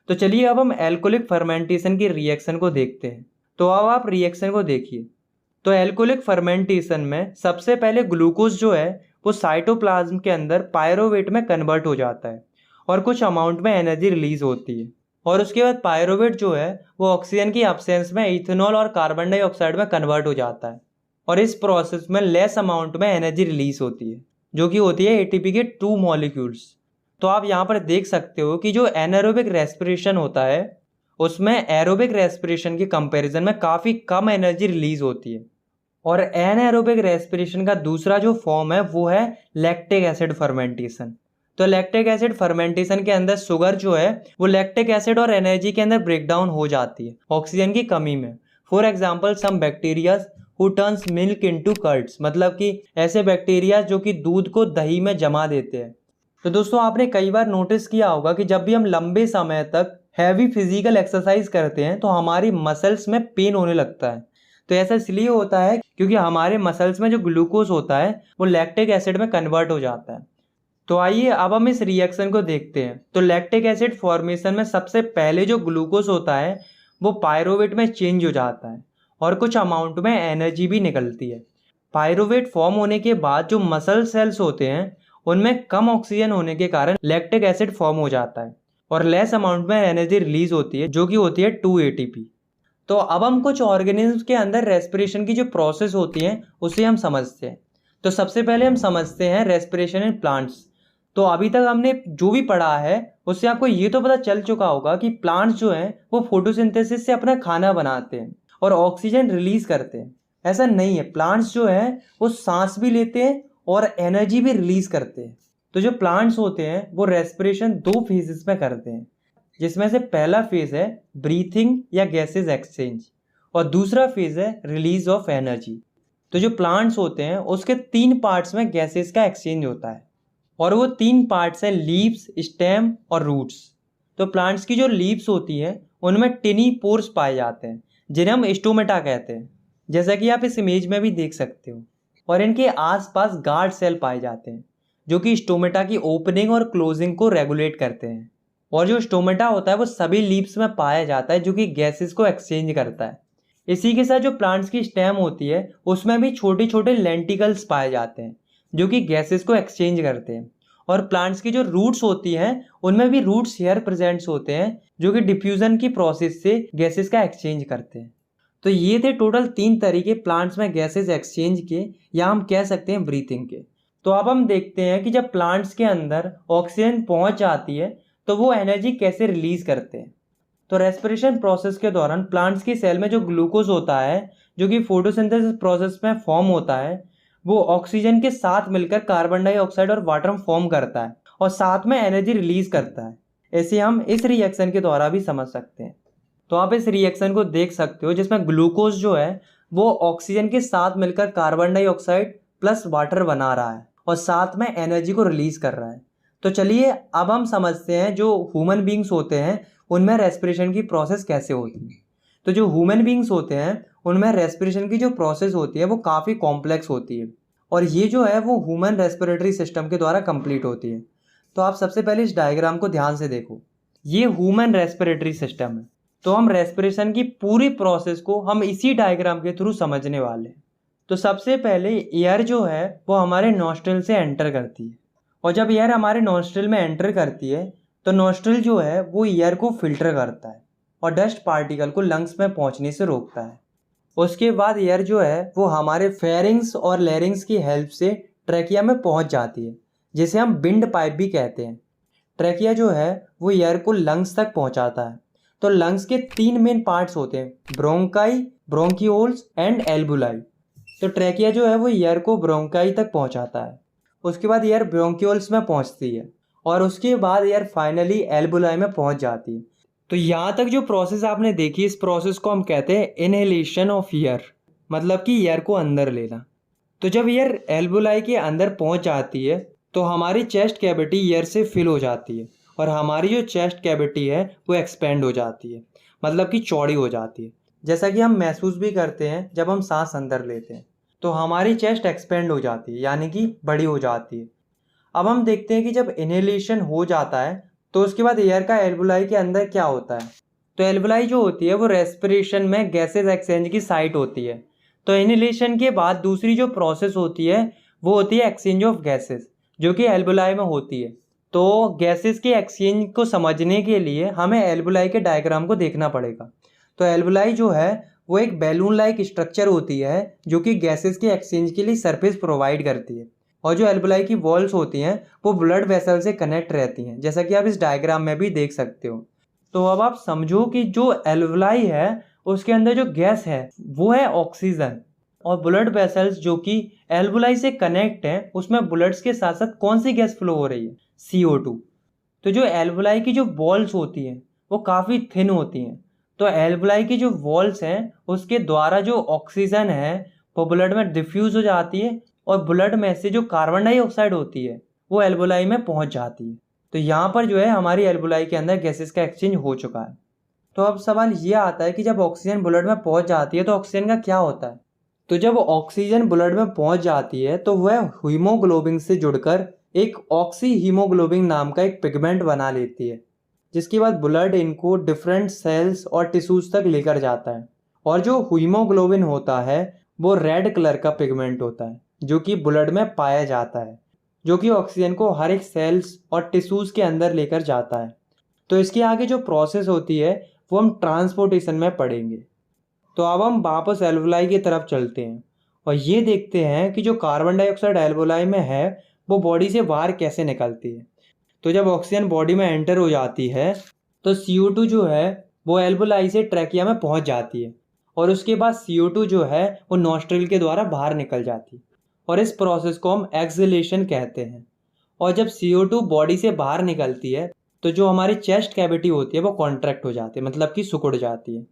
तो चलिए अब हम एल्कोहलिक फर्मेंटेशन की रिएक्शन को देखते हैं। तो अब आप रिएक्शन को देखिए। तो एल्कोहलिक फर्मेंटेशन में सबसे पहले ग्लूकोज जो है वो साइटोप्लाज्म के अंदर पायरोवेट में कन्वर्ट हो जाता है और कुछ अमाउंट में एनर्जी रिलीज होती है, और उसके बाद पायरोवेट जो है वो ऑक्सीजन की एब्सेंस में इथेनॉल और कार्बन डाइऑक्साइड में कन्वर्ट हो जाता है, और इस प्रोसेस में लेस अमाउंट में एनर्जी रिलीज होती है जो कि होती है एटीपी के 2 मॉलिक्यूल्स। तो आप यहाँ पर देख सकते हो कि जो एनारोबिक रेस्पिरेशन होता है उसमें एरोबिक रेस्पिरेशन के कंपैरिजन में काफ़ी कम एनर्जी रिलीज होती है। और एनारोबिक रेस्पिरेशन का दूसरा जो फॉर्म है वो है लैक्टिक एसिड फर्मेंटेशन। तो लैक्टिक एसिड फर्मेंटेशन के अंदर शुगर जो है वो लैक्टिक एसिड और एनर्जी के अंदर ब्रेकडाउन हो जाती है ऑक्सीजन की कमी में। For example some bacteria who turns milk into curds, मतलब कि ऐसे बैक्टीरिया जो कि दूध को दही में जमा देते हैं। तो दोस्तों आपने कई बार नोटिस किया होगा कि जब भी हम लंबे समय तक हैवी फिजिकल एक्सरसाइज करते हैं तो हमारी मसल्स में पेन होने लगता है। तो ऐसा इसलिए होता है क्योंकि हमारे मसल्स में जो ग्लूकोज होता है वो लैक्टिक एसिड में कन्वर्ट हो जाता है। तो आइए अब हम इस रिएक्शन को देखते हैं। तो लैक्टिक एसिड फॉर्मेशन में सबसे पहले जो ग्लूकोज होता है वो पायरोवेट में चेंज हो जाता है और कुछ अमाउंट में एनर्जी भी निकलती है। पायरोवेट फॉर्म होने के बाद जो मसल सेल्स होते हैं उनमें कम ऑक्सीजन होने के कारण लैक्टिक एसिड फॉर्म हो जाता है और लेस अमाउंट में एनर्जी रिलीज होती है जो कि होती है 2 ATP। तो अब हम कुछ ऑर्गेनिज्म के अंदर रेस्पिरेशन की जो प्रोसेस होती है उसे हम समझते हैं। तो सबसे पहले हम समझते हैं रेस्पिरेशन इन प्लांट्स। तो अभी तक हमने जो भी पढ़ा है उससे आपको ये तो पता चल चुका होगा कि प्लांट्स जो हैं वो फोटोसिंथेसिस से अपना खाना बनाते हैं और ऑक्सीजन रिलीज करते हैं। ऐसा नहीं है, प्लांट्स जो है वो सांस भी लेते हैं और एनर्जी भी रिलीज करते हैं। तो जो प्लांट्स होते हैं वो रेस्पिरेशन 2 फेजेस में करते हैं, जिसमें से पहला फेज है ब्रीथिंग या गैसेज एक्सचेंज और दूसरा फेज है रिलीज ऑफ एनर्जी। तो जो प्लांट्स होते हैं उसके 3 पार्ट्स में गैसेज का एक्सचेंज होता है, और वो 3 पार्ट्स हैं लीव्स, स्टेम और रूट्स। तो प्लांट्स की जो लीव्स होती हैं उनमें टिनी पोर्स पाए जाते हैं जिन्हें हम स्टोमेटा कहते हैं, जैसा कि आप इस इमेज में भी देख सकते हो। और इनके आसपास गार्ड सेल पाए जाते हैं जो कि स्टोमेटा की ओपनिंग और क्लोजिंग को रेगुलेट करते हैं। और जो स्टोमेटा होता है वो सभी लीव्स में पाया जाता है जो कि गैसेस को एक्सचेंज करता है। इसी के साथ जो प्लांट्स की स्टेम होती है उसमें भी छोटे छोटे लेंटिकल्स पाए जाते हैं जो कि गैसेस को एक्सचेंज करते हैं। और प्लांट्स की जो रूट्स होती हैं उनमें भी रूट्स हेयर प्रेजेंट्स होते हैं जो कि डिफ्यूजन की प्रोसेस से गैसेस का एक्सचेंज करते हैं। तो ये थे टोटल 3 तरीके प्लांट्स में गैसेस एक्सचेंज के, या हम कह सकते हैं ब्रीथिंग के। तो अब हम देखते हैं कि जब प्लांट्स के अंदर ऑक्सीजन पहुंच जाती है तो वो एनर्जी कैसे रिलीज करते हैं। तो रेस्पिरेशन प्रोसेस के दौरान प्लांट्स की सेल में जो ग्लूकोज होता है जो कि फोटोसिंथेसिस प्रोसेस में फॉर्म होता है वो ऑक्सीजन के साथ मिलकर कार्बन डाइऑक्साइड और वाटर फॉर्म करता है और साथ में एनर्जी रिलीज करता है। ऐसे हम इस रिएक्शन के द्वारा भी समझ सकते हैं। तो आप इस रिएक्शन को देख सकते हो जिसमें ग्लूकोज जो है वो ऑक्सीजन के साथ मिलकर कार्बन डाइऑक्साइड प्लस वाटर बना रहा है और साथ में एनर्जी को रिलीज कर रहा है। तो चलिए अब हम समझते हैं जो ह्यूमन बींग्स होते हैं उनमें रेस्पिरेशन की प्रोसेस कैसे होती है। तो जो ह्यूमन बींग्स होते हैं उनमें रेस्पिरेशन की जो प्रोसेस होती है वो काफ़ी कॉम्प्लेक्स होती है, और ये जो है वो ह्यूमन रेस्पिरेटरी सिस्टम के द्वारा कंप्लीट होती है। तो आप सबसे पहले इस डायग्राम को ध्यान से देखो, ये ह्यूमन रेस्पिरेटरी सिस्टम है। तो हम रेस्पिरेशन की पूरी प्रोसेस को हम इसी डायग्राम के थ्रू समझने वाले हैं। तो सबसे पहले एयर जो है वो हमारे नॉस्ट्रिल से एंटर करती है, और जब एयर हमारे नॉस्ट्रिल में एंटर करती है तो नॉस्ट्रिल जो है वो एयर को फिल्टर करता है और डस्ट पार्टिकल को लंग्स में पहुंचने से रोकता है। उसके बाद एयर जो है वो हमारे फेरिंग्स और लैरिंग्स की हेल्प से ट्रैकिया में पहुंच जाती है, जिसे हम विंड पाइप भी कहते हैं। ट्रैकिया जो है वो एयर को लंग्स तक पहुंचाता है। तो लंग्स के 3 मेन पार्ट्स होते हैं, ब्रोंकाई, ब्रोंकियोल्स एंड एल्बुलाई। तो ट्रैकिया जो है वो एयर को ब्रोंकाई तक पहुंचाता है, उसके बाद एयर ब्रोंकियोल्स में पहुंचती है और उसके बाद एयर फाइनली एल्बुलाई में पहुंच जाती है। तो यहाँ तक जो प्रोसेस आपने देखी, इस प्रोसेस को हम कहते हैं इनहेलेशन ऑफ एयर, मतलब कि एयर को अंदर लेना। तो जब एयर एल्वुलाई के अंदर पहुंच जाती है तो हमारी चेस्ट कैविटी एयर से फिल हो जाती है और हमारी जो चेस्ट कैविटी है वो एक्सपेंड हो जाती है, मतलब कि चौड़ी हो जाती है। जैसा कि हम महसूस भी करते हैं जब हम सांस अंदर लेते हैं तो हमारी चेस्ट एक्सपेंड हो जाती है, यानी कि बड़ी हो जाती है। अब हम देखते हैं कि जब इनहेलेशन हो जाता है तो उसके बाद एयर का एल्वुलाई के अंदर क्या होता है। तो एल्वुलाई जो होती है वो रेस्पिरेशन में गैसेज एक्सचेंज की साइट होती है। तो इनहेलेशन के बाद दूसरी जो प्रोसेस होती है वो होती है एक्सचेंज ऑफ गैसेज, जो कि एल्वुलाई में होती है। तो गैसेज के एक्सचेंज को समझने के लिए हमें एल्वुलाई के डायग्राम को देखना पड़ेगा। तो एल्वुलाई जो है वो एक बैलून लाइक स्ट्रक्चर होती है जो कि गैसेज के एक्सचेंज के लिए सरफेस प्रोवाइड करती है। और जो एल्वुलाई की वॉल्स होती हैं वो ब्लड वेसल से कनेक्ट रहती हैं, जैसा कि आप इस डायग्राम में भी देख सकते हो। तो अब आप समझो कि जो एल्वुलाई है उसके अंदर जो गैस है वो है ऑक्सीजन, और ब्लड वेसल्स जो कि एल्वुलाई से कनेक्ट हैं उसमें ब्लड्स के साथ साथ कौन सी गैस फ्लो हो रही है, CO2। तो जो एल्वुलाई की जो वॉल्स होती हैं वो काफ़ी थिन होती हैं। तो एल्वुलाई की जो वॉल्स हैं उसके द्वारा जो ऑक्सीजन है वो ब्लड में डिफ्यूज़ हो जाती है और ब्लड में से जो कार्बन डाइऑक्साइड होती है वो एल्वुलाई में पहुंच जाती है। तो यहाँ पर जो है हमारी एल्वुलाई के अंदर गैसेस का एक्सचेंज हो चुका है। तो अब सवाल ये आता है कि जब ऑक्सीजन ब्लड में पहुंच जाती है तो ऑक्सीजन का क्या होता है। तो जब ऑक्सीजन ब्लड में पहुंच जाती है तो वह हीमोग्लोबिन से जुड़कर एक ऑक्सी हीमोग्लोबिन नाम का एक पिगमेंट बना लेती है, जिसके बाद ब्लड इनको डिफरेंट सेल्स और टिश्यूज तक लेकर जाता है। और जो हीमोग्लोबिन होता है वो रेड कलर का पिगमेंट होता है जो कि ब्लड में पाया जाता है, जो कि ऑक्सीजन को हर एक सेल्स और टिश्यूज के अंदर लेकर जाता है। तो इसके आगे जो प्रोसेस होती है वो हम ट्रांसपोर्टेशन में पढ़ेंगे। तो अब हम वापस एल्वुलाई की तरफ चलते हैं और ये देखते हैं कि जो कार्बन डाइऑक्साइड एल्वुलाई में है वो बॉडी से बाहर कैसे निकलती है। तो जब ऑक्सीजन बॉडी में एंटर हो जाती है तो CO2 जो है वो एल्वुलाई से ट्रैकिया में पहुंच जाती है और उसके बाद CO2 जो है वो नॉस्ट्रिल के द्वारा बाहर निकल जाती है और इस प्रोसेस को हम एक्सहेलेशन कहते हैं। और जब CO2 बॉडी से बाहर निकलती है तो जो हमारी चेस्ट कैविटी होती है वो कॉन्ट्रैक्ट हो जाती है, मतलब कि सिकुड़ जाती है।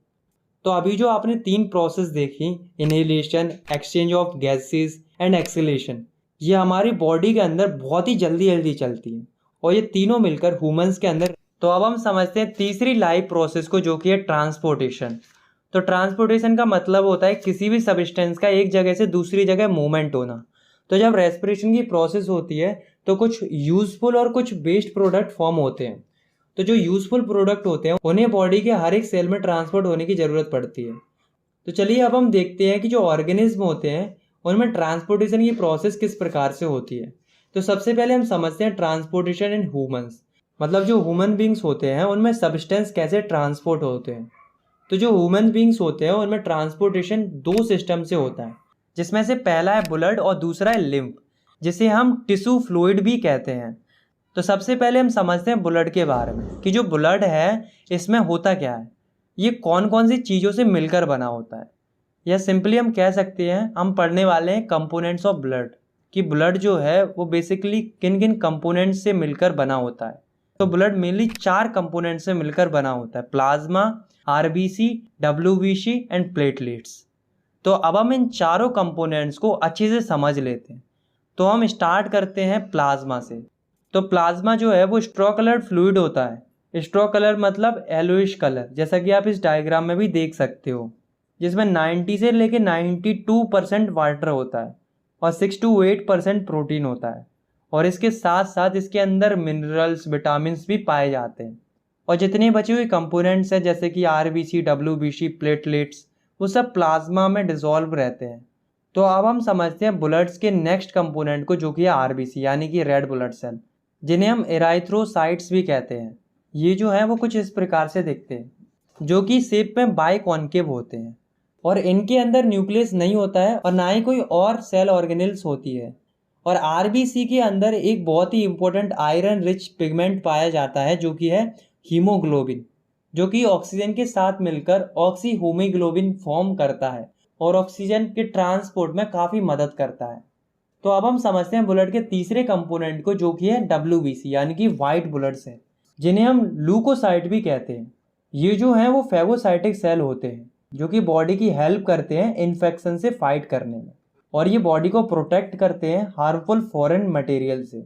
तो अभी जो आपने 3 प्रोसेस देखी, inhalation, exchange of gases and exhalation, ये हमारी बॉडी के अंदर बहुत ही जल्दी जल्दी चलती है और ये तीनों मिलकर ह्यूमंस के अंदर। तो अब हम समझते हैं तीसरी लाइफ प्रोसेस को, जो कि है ट्रांसपोर्टेशन। तो ट्रांसपोर्टेशन का मतलब होता है किसी भी सब्सटेंस का एक जगह से दूसरी जगह मूवमेंट होना। तो जब रेस्पिरेशन की प्रोसेस होती है तो कुछ यूजफुल और कुछ वेस्ट प्रोडक्ट फॉर्म होते हैं। तो जो यूजफुल प्रोडक्ट होते हैं उन्हें बॉडी के हर एक सेल में ट्रांसपोर्ट होने की ज़रूरत पड़ती है। तो चलिए अब हम देखते हैं कि जो ऑर्गेनिज्म होते हैं उनमें ट्रांसपोर्टेशन की प्रोसेस किस प्रकार से होती है। तो सबसे पहले हम समझते हैं ट्रांसपोर्टेशन इन ह्यूमंस, मतलब जो ह्यूमन बींग्स होते हैं उनमें सब्सटेंस कैसे ट्रांसपोर्ट होते हैं। तो जो ह्यूमन बींग्स होते हैं उनमें ट्रांसपोर्टेशन 2 सिस्टम से होता है, जिसमें से पहला है ब्लड और दूसरा है लिम्फ, जिसे हम टिश्यू फ्लूइड भी कहते हैं। तो सबसे पहले हम समझते हैं ब्लड के बारे में कि जो ब्लड है इसमें होता क्या है, ये कौन कौन सी चीज़ों से मिलकर बना होता है। या सिंपली हम कह सकते हैं, हम पढ़ने वाले हैं कंपोनेंट्स ऑफ ब्लड, कि ब्लड जो है वो बेसिकली किन किन कंपोनेंट्स से मिलकर बना होता है। तो ब्लड मेनली 4 कंपोनेंट से मिलकर बना होता है, plasma, RBC, WBC and platelets. तो अब हम इन चारों कंपोनेंट्स को अच्छे से समझ लेते हैं। तो हम स्टार्ट करते हैं प्लाज्मा से। तो प्लाज्मा जो है वो स्ट्रॉ कलर्ड फ्लूइड होता है। स्ट्रॉ कलर मतलब येलोइश कलर, जैसा कि आप इस डायग्राम में भी देख सकते हो, जिसमें 90 से लेके 92% वाटर होता है और 6 to 8% प्रोटीन होता है। और इसके साथ साथ इसके अंदर मिनरल्स, विटामिन भी पाए जाते हैं। और जितने बचे हुए कंपोनेंट्स हैं जैसे कि RBC, WBC, प्लेटलेट्स, वो सब प्लाज्मा में डिसॉल्व रहते हैं। तो अब हम समझते हैं ब्लड्स के नेक्स्ट कंपोनेंट को, जो कि है RBC यानी कि रेड ब्लड सेल, जिन्हें हम एराइथ्रोसाइट्स भी कहते हैं। ये जो है वो कुछ इस प्रकार से दिखते हैं, जो कि शेप में बाइकॉन्केव होते हैं और इनके अंदर न्यूक्लियस नहीं होता है और ना ही कोई और सेल ऑर्गेनेल्स होती है। और RBC के अंदर एक बहुत ही इंपॉर्टेंट आयरन रिच पिगमेंट पाया जाता है, जो कि है हीमोग्लोबिन, जो कि ऑक्सीजन के साथ मिलकर ऑक्सी हीमोग्लोबिन फॉर्म करता है और ऑक्सीजन के ट्रांसपोर्ट में काफ़ी मदद करता है। तो अब हम समझते हैं ब्लड के तीसरे कंपोनेंट को, जो कि है WBC यानी कि वाइट ब्लड सेल, जिन्हें हम ल्यूकोसाइट भी कहते हैं। ये जो हैं वो फेगोसाइटिक सेल होते हैं, जो कि बॉडी की हेल्प करते हैं इन्फेक्शन से फाइट करने में। और ये बॉडी को प्रोटेक्ट करते हैं हार्मफुल फॉरेन मटेरियल से।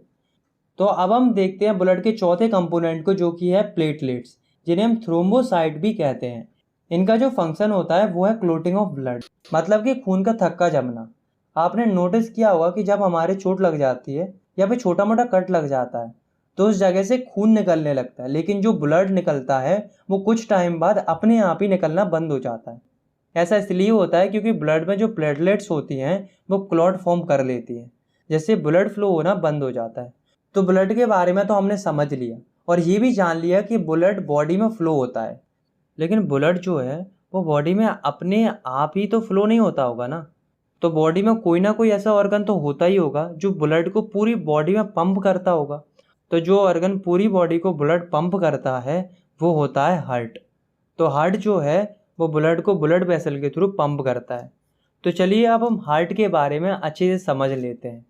तो अब हम देखते हैं ब्लड के चौथे कंपोनेंट को, जो कि है प्लेटलेट्स, जिन्हें हम थ्रोम्बोसाइट भी कहते हैं। इनका जो फंक्शन होता है वो है क्लोटिंग ऑफ ब्लड, मतलब कि खून का थक्का जमना। आपने नोटिस किया होगा कि जब हमारे चोट लग जाती है या फिर छोटा मोटा कट लग जाता है तो उस जगह से खून निकलने लगता है, लेकिन जो ब्लड निकलता है वो कुछ टाइम बाद अपने आप ही निकलना बंद हो जाता है। ऐसा इसलिए होता है क्योंकि ब्लड में जो प्लेटलेट्स होती हैं वो क्लॉट फॉर्म कर लेती हैं, जिससे ब्लड फ्लो होना बंद हो जाता है। तो ब्लड के बारे में तो हमने समझ लिया और ये भी जान लिया कि ब्लड बॉडी में फ्लो होता है, लेकिन ब्लड जो है वो बॉडी में अपने आप ही तो फ्लो नहीं होता होगा ना। तो बॉडी में कोई ना कोई ऐसा ऑर्गन तो होता ही होगा जो ब्लड को पूरी बॉडी में पंप करता होगा। तो जो ऑर्गन पूरी बॉडी को ब्लड पंप करता है वो होता है हार्ट। तो हार्ट जो है वो ब्लड को ब्लड वेसल के थ्रू पंप करता है। तो चलिए अब हम हार्ट के बारे में अच्छे से समझ लेते हैं।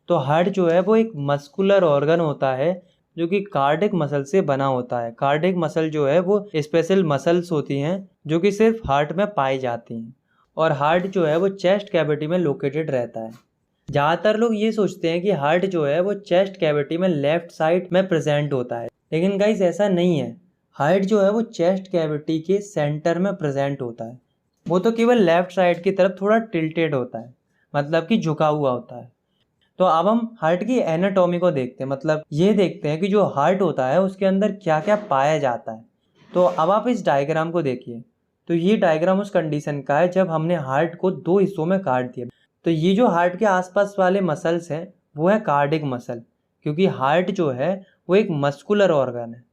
तो हार्ट जो है वो एक मस्कुलर ऑर्गन होता है जो कि कार्डिक मसल से बना होता है। कार्डिक मसल जो है वो स्पेशल मसल्स होती हैं जो कि सिर्फ हार्ट में पाई जाती हैं, और हार्ट जो है वो चेस्ट कैविटी में लोकेटेड रहता है। ज़्यादातर लोग ये सोचते हैं कि हार्ट जो है वो चेस्ट कैविटी में लेफ्ट साइड में प्रेजेंट होता है, लेकिन गाइस ऐसा नहीं है। हार्ट जो है वो चेस्ट कैविटी के सेंटर में प्रेजेंट होता है। वो तो केवल लेफ्ट साइड की तरफ थोड़ा टिल्टेड होता है, मतलब कि झुका हुआ होता है। तो अब हम हार्ट की एनाटॉमी को देखते हैं, मतलब ये देखते हैं कि जो हार्ट होता है उसके अंदर क्या क्या पाया जाता है। तो अब आप इस डायग्राम को देखिए। तो ये डायग्राम उस कंडीशन का है जब हमने हार्ट को दो हिस्सों में काट दिया। तो ये जो हार्ट के आसपास वाले मसल्स हैं वो है कार्डिक मसल, क्योंकि हार्ट जो है वो एक मस्कुलर ऑर्गन है।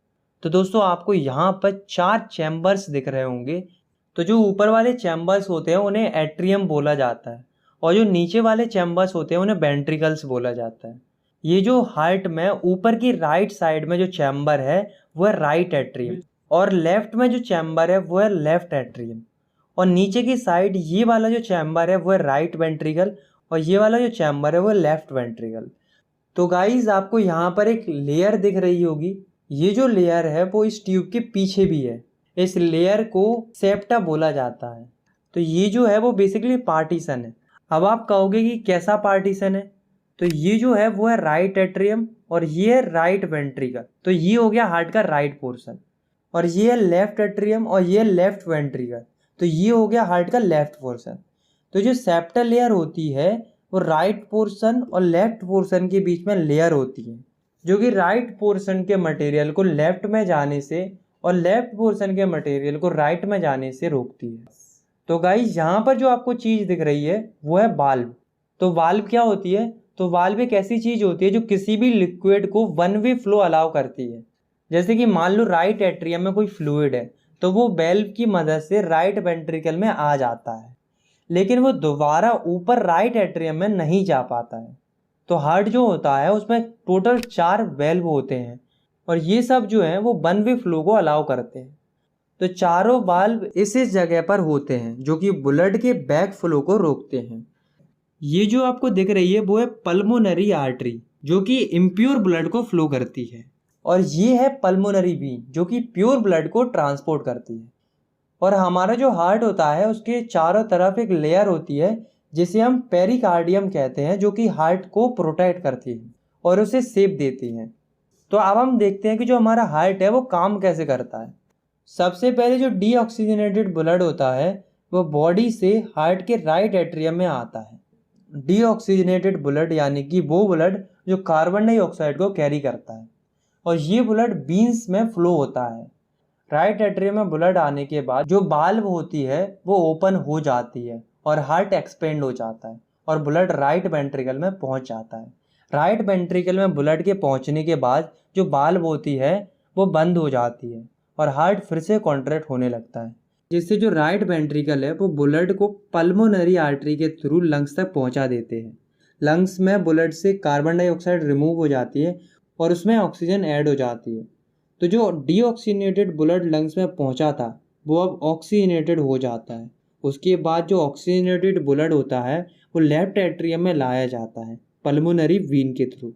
तो दोस्तों आपको यहाँ पर 4 चैम्बर्स दिख रहे होंगे। तो जो ऊपर वाले चैम्बर्स होते हैं उन्हें एट्रियम बोला जाता है, और जो नीचे वाले चैम्बर्स होते हैं उन्हें वेंट्रिकल्स बोला जाता है। ये जो हार्ट में ऊपर की राइट साइड में जो चैम्बर है वो है राइट एट्रियम, और लेफ्ट में जो चैम्बर है वो है लेफ्ट एट्रियम, और नीचे की साइड ये वाला जो चैम्बर है वो है राइट वेंट्रिकल, और ये वाला जो चैम्बर है वो है लेफ्ट वेंट्रिकल। तो गाइज आपको यहाँ पर एक लेयर दिख रही होगी। ये जो लेयर है वो इस ट्यूब के पीछे भी है। इस लेयर को सेप्टा बोला जाता है। तो ये जो है वो बेसिकली पार्टीशन है। अब आप कहोगे कि कैसा पार्टीशन है? तो ये जो है वो है राइट एट्रियम और ये है राइट वेंट्रिकल। तो ये हो गया हार्ट का राइट पोर्शन, और ये है लेफ्ट एट्रियम और ये लेफ्ट वेंट्रिकल। तो ये हो गया हार्ट का लेफ्ट पोर्शन। तो जो सेप्टल लेयर होती है वो राइट पोर्शन और लेफ्ट पोर्शन के बीच में लेयर होती है, जो कि राइट पोर्शन के मटेरियल को लेफ्ट में जाने से और लेफ्ट पोर्शन के मटेरियल को राइट में जाने से रोकती है। तो गाइस यहाँ पर जो आपको चीज़ दिख रही है वो है वाल्व। तो वाल्व क्या होती है? तो वाल्व एक ऐसी चीज़ होती है जो किसी भी लिक्विड को वन वे फ्लो अलाउ करती है। जैसे कि मान लो राइट एट्रियम में कोई फ्लूइड है तो वो वेल्व की मदद से राइट वेंट्रिकल में आ जाता है, लेकिन वो दोबारा ऊपर राइट एट्रियम में नहीं जा पाता है। तो हार्ट जो होता है उसमें टोटल 4 वेल्व होते हैं, और ये सब जो है वो वन वे फ्लो को अलाउ करते हैं। तो चारों वाल्व इस जगह पर होते हैं जो कि ब्लड के बैक फ्लो को रोकते हैं। ये जो आपको दिख रही है वो है पल्मोनरी आर्टरी, जो कि इम्प्योर ब्लड को फ्लो करती है, और ये है पल्मोनरी वीन जो कि प्योर ब्लड को ट्रांसपोर्ट करती है। और हमारा जो हार्ट होता है उसके चारों तरफ एक लेयर होती है जिसे हम पेरिकार्डियम कहते हैं, जो कि हार्ट को प्रोटेक्ट करती है और उसे शेप देती है। तो अब हम देखते हैं कि जो हमारा हार्ट है वो काम कैसे करता है। सबसे पहले जो डीऑक्सीजनेटेड ब्लड होता है वो बॉडी से हार्ट के राइट एट्रियम में आता है। डीऑक्सीजनेटेड ब्लड यानी कि वो ब्लड जो कार्बन डाइऑक्साइड को कैरी करता है, और ये ब्लड बीन्स में फ्लो होता है। राइट एट्रियम में ब्लड आने के बाद जो वाल्व होती है वो ओपन हो जाती है और हार्ट एक्सपेंड हो जाता है और ब्लड राइट वेंट्रिकल में पहुंच जाता है। राइट वेंट्रिकल में ब्लड के पहुंचने के बाद जो वाल्व होती है वो बंद हो जाती है और हार्ट फिर से कॉन्ट्रैक्ट होने लगता है, जिससे जो राइट वेंट्रिकल है वो ब्लड को पल्मोनरी आर्टरी के थ्रू लंग्स तक पहुंचा देते हैं। लंग्स में ब्लड से कार्बन डाइऑक्साइड रिमूव हो जाती है और उसमें ऑक्सीजन ऐड हो जाती है। तो जो डीऑक्सीजनेटेड ब्लड लंग्स में पहुंचा था वो अब ऑक्सीजनेटेड हो जाता है। उसके बाद जो ऑक्सीजनेटेड ब्लड होता है वो लेफ्ट एट्रियम में लाया जाता है पल्मोनरी वीन के थ्रू।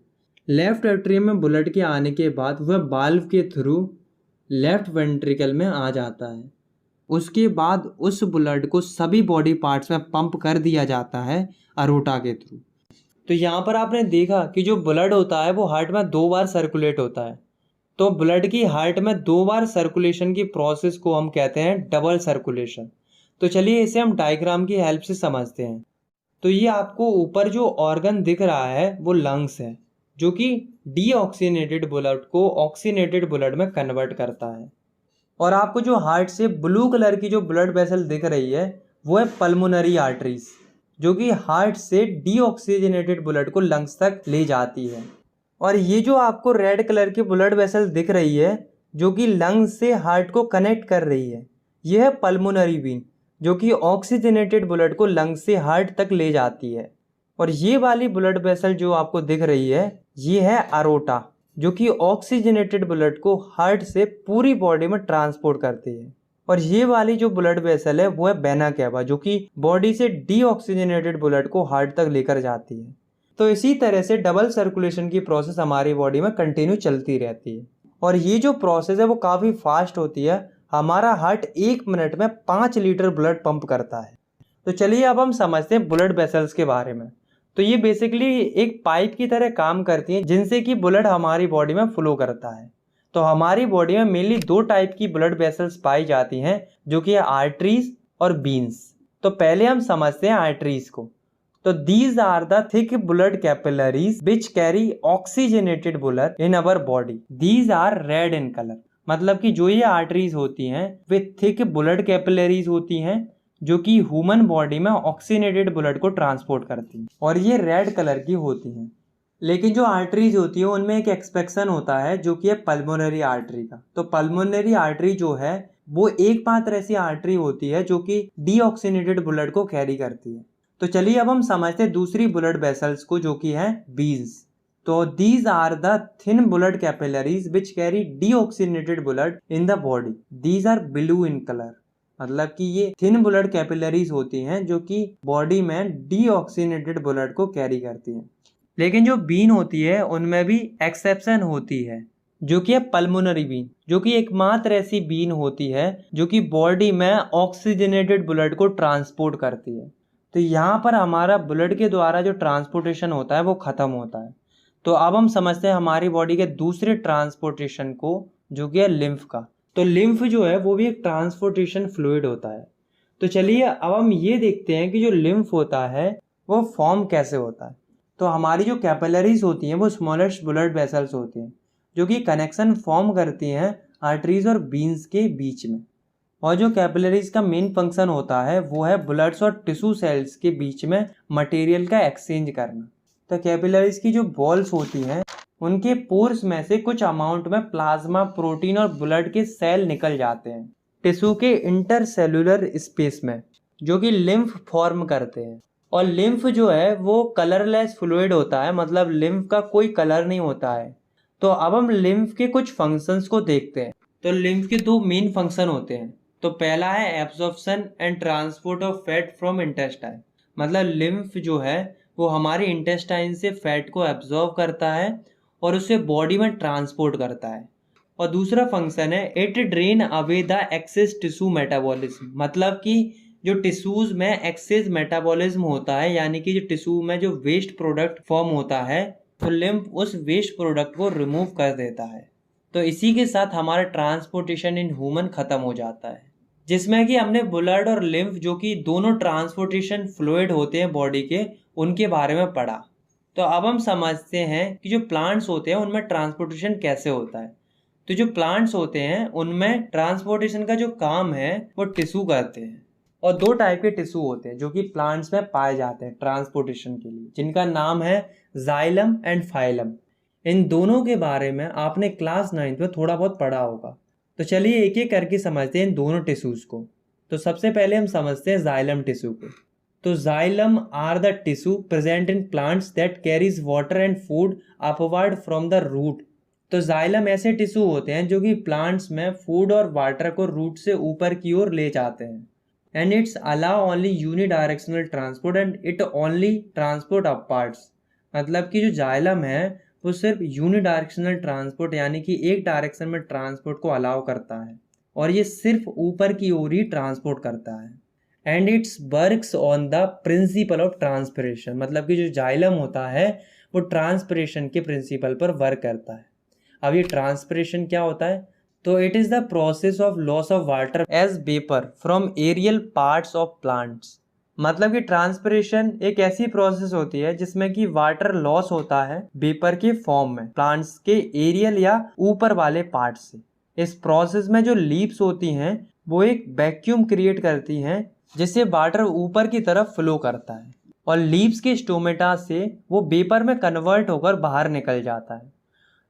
लेफ्ट एट्रियम में ब्लड के आने के बाद वह वाल्व के थ्रू लेफ्ट वेंट्रिकल में आ जाता है। उसके बाद उस ब्लड को सभी बॉडी पार्ट्स में पंप कर दिया जाता है अरोटा के थ्रू। तो यहाँ पर आपने देखा कि जो ब्लड होता है वो हार्ट में 2 बार सर्कुलेट होता है। तो ब्लड की हार्ट में 2 बार सर्कुलेशन की प्रोसेस को हम कहते हैं डबल सर्कुलेशन। तो चलिए इसे हम डायग्राम की हेल्प से समझते हैं। तो ये आपको ऊपर जो ऑर्गन दिख रहा है वो लंग्स है, जो कि डीऑक्सीनेटेड ब्लड को ऑक्सीनेटेड ब्लड में कन्वर्ट करता है। और आपको जो हार्ट से ब्लू कलर की जो ब्लड वेसल दिख रही है वो है पल्मोनरी आर्टरीज, जो कि हार्ट से डीऑक्सीजनेटेड ब्लड को लंग्स तक ले जाती है। और ये जो आपको रेड कलर की ब्लड वेसल दिख रही है जो कि लंग्स से हार्ट को कनेक्ट कर रही है, यह है पल्मोनरी वेन, जो कि ऑक्सीजनेटेड ब्लड को लंग्स से हार्ट तक ले जाती है। और ये वाली ब्लड वेसल जो आपको दिख रही है ये है अरोटा, जो कि ऑक्सीजनेटेड ब्लड को हार्ट से पूरी बॉडी में ट्रांसपोर्ट करती है। और ये वाली जो ब्लड वेसल है वो है वेना कैवा, जो कि बॉडी से डीऑक्सीजनेटेड ब्लड को हार्ट तक लेकर जाती है। तो इसी तरह से डबल सर्कुलेशन की प्रोसेस हमारी बॉडी में कंटिन्यू चलती रहती है। और ये जो प्रोसेस है वो काफ़ी फास्ट होती है। हमारा हार्ट 1 मिनट में 5 लीटर ब्लड पंप करता है। तो चलिए अब हम समझते हैं ब्लड वेसल्स के बारे में। तो ये बेसिकली एक पाइप की तरह काम करती हैं जिनसे कि ब्लड हमारी बॉडी में फ्लो करता है। तो हमारी बॉडी में मेनली 2 टाइप की ब्लड वेसल्स पाई जाती हैं, जो कि है आर्टरीज और बीन्स। तो पहले हम समझते हैं आर्टरीज को। तो these are the thick blood capillaries which carry oxygenated blood in our body. These are red in color. मतलब कि जो ये आर्टरीज होती हैं वे थिक ब्लड कैपिलरीज होती हैं जो कि ह्यूमन बॉडी में ऑक्सीनेटेड ब्लड को ट्रांसपोर्ट करती हैं और ये रेड कलर की होती हैं। लेकिन जो आर्टरीज होती है उनमें एक एक्सपेक्शन होता है जो कि है पल्मोनरी आर्टरी का। तो पल्मोनरी आर्टरी जो है वो एकमात्र ऐसी आर्टरी होती है जो कि डीऑक्सीनेटेड ब्लड को कैरी करती है। तो चलिए अब हम समझते हैं दूसरी ब्लड वेसल्स को, जो कि है वीन्स। तो these are the thin blood capillaries which carry deoxygenated blood in the body. These are blue in colour. मतलब कि ये थिन ब्लड कैपिलरीज होती हैं जो कि बॉडी में डीऑक्सीनेटेड ब्लड को कैरी करती हैं। लेकिन जो वीन होती है उनमें भी एक्सेप्शन होती है, जो कि है पल्मोनरी वीन, जो कि एकमात्र ऐसी वीन होती है जो कि बॉडी में ऑक्सीजनेटेड ब्लड को ट्रांसपोर्ट करती है। तो यहाँ पर हमारा ब्लड के द्वारा जो ट्रांसपोर्टेशन होता है वो ख़त्म होता है। तो अब हम समझते हैं हमारी बॉडी के दूसरे ट्रांसपोर्टेशन को, जो कि है लिम्फ का। तो लिम्फ जो है वो भी एक ट्रांसपोर्टेशन फ्लूइड होता है। तो चलिए अब हम ये देखते हैं कि जो लिम्फ होता है वो फॉर्म कैसे होता है। तो हमारी जो कैपिलरीज होती हैं वो स्मॉलेस्ट ब्लड वेसल्स होती हैं जो कि कनेक्शन फॉर्म करती हैं आर्टरीज और वीन्स के बीच में। और जो कैपिलरीज का मेन फंक्शन होता है वो है ब्लड्स और टिश्यू सेल्स के बीच में मटेरियल का एक्सचेंज करना। तो कैपिलरीज की जो बॉल्स होती हैं उनके पोर्स में से कुछ अमाउंट में प्लाज्मा, प्रोटीन और ब्लड के सेल निकल जाते हैं टिश्यू के इंटरसेलुलर स्पेस में, जो कि लिम्फ फॉर्म करते हैं। और लिम्फ जो है वो कलरलेस फ्लूइड होता है, मतलब लिम्फ का कोई कलर नहीं होता है। तो अब हम लिम्फ के कुछ फंक्शंस को देखते हैं। तो लिम्फ के 2 मेन फंक्शन होते हैं। तो पहला है absorption and transport of fat from intestine. मतलब लिम्फ जो है वो हमारे इंटेस्टाइन से फैट को एब्जॉर्ब करता है और उसे बॉडी में ट्रांसपोर्ट करता है। और दूसरा फंक्शन है it drain away the excess tissue metabolism. मतलब कि जो टिश्यूज में एक्सेस मेटाबॉलिज्म होता है, यानी कि जो टिश्यू में जो वेस्ट प्रोडक्ट फॉर्म होता है, तो लिम्फ उस वेस्ट प्रोडक्ट को रिमूव कर देता है। तो इसी के साथ हमारा ट्रांसपोर्टेशन इन ह्यूमन खत्म हो जाता है, जिसमें कि हमने ब्लड और लिम्फ, जो कि दोनों ट्रांसपोर्टेशन फ्लूइड होते हैं बॉडी के, उनके बारे में पढ़ा। तो अब हम समझते हैं कि जो प्लांट्स होते हैं उनमें ट्रांसपोर्टेशन कैसे होता है। तो जो प्लांट्स होते हैं उनमें ट्रांसपोर्टेशन का जो काम है वो टिश्यू करते हैं। और 2 टाइप के टिश्यू होते हैं जो कि प्लांट्स में पाए जाते हैं ट्रांसपोर्टेशन के लिए, जिनका नाम है जाइलम एंड फाइलम। इन दोनों के बारे में आपने क्लास 9th में थोड़ा बहुत पढ़ा होगा। तो चलिए एक एक करके समझते हैं इन दोनों टिश्यूज़ को। तो सबसे पहले हम समझते हैं जाइलम टिश्यू को। तो xylem are the tissue present in plants that carries water and food upward from the root. तो जाइलम ऐसे टिश्यू होते हैं जो कि प्लांट्स में फूड और वाटर को रूट से ऊपर की ओर ले जाते हैं। And it's allow only unidirectional transport and it only transport upwards. मतलब कि जो जाइलम है वो सिर्फ यूनिडायरेक्शनल ट्रांसपोर्ट, यानी कि एक डायरेक्शन में ट्रांसपोर्ट को अलाउ करता है। और ये सिर्फ ऊपर की ओर ही ट्रांसपोर्ट करता है। And it's works on the principle of transpiration, मतलब कि जो जाइलम होता है वो ट्रांसपिरेशन के प्रिंसिपल पर वर्क करता है। अब ये ट्रांसपिरेशन क्या होता है? तो it is the process of loss of water as vapour from aerial parts of plants. मतलब कि ट्रांसपिरेशन एक ऐसी प्रोसेस होती है जिसमें कि वाटर लॉस होता है वेपर के फॉर्म में प्लांट्स के एरियल या ऊपर वाले पार्ट से। इस प्रोसेस में जो लीव्स होती हैं वो एक वैक्यूम क्रिएट करती हैं जिससे वाटर ऊपर की तरफ फ्लो करता है और लीव्स के स्टोमेटा से वो वेपर में कन्वर्ट होकर बाहर निकल जाता है।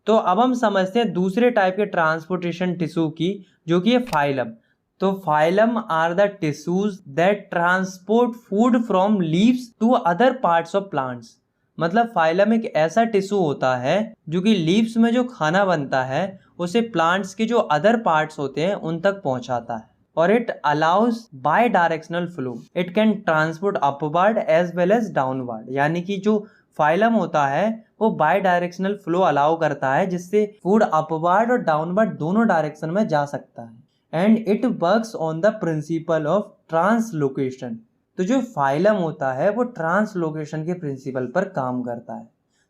तो अब हम समझते हैं दूसरे टाइप के ट्रांसपोर्टेशन टिश्यू की, जो कि है फाइलम। तो phloem are the tissues that transport food from leaves to other parts of plants. मतलब फाइलम एक ऐसा टिश्यू होता है जो कि लीव्स में जो खाना बनता है उसे प्लांट्स के जो अदर पार्ट्स होते हैं उन तक पहुंचाता है। और it allows bidirectional flow, it can transport upward as well as downward. यानी कि जो फाइलम होता है वो बाय डायरेक्शनल फ्लो अलाउ करता है जिससे फूड अपवर्ड और डाउनवर्ड दोनों डायरेक्शन में जा सकता है। And it works on the principle of translocation. तो जो फाइलम होता है वो ट्रांसलोकेशन के प्रिंसिपल पर काम करता है।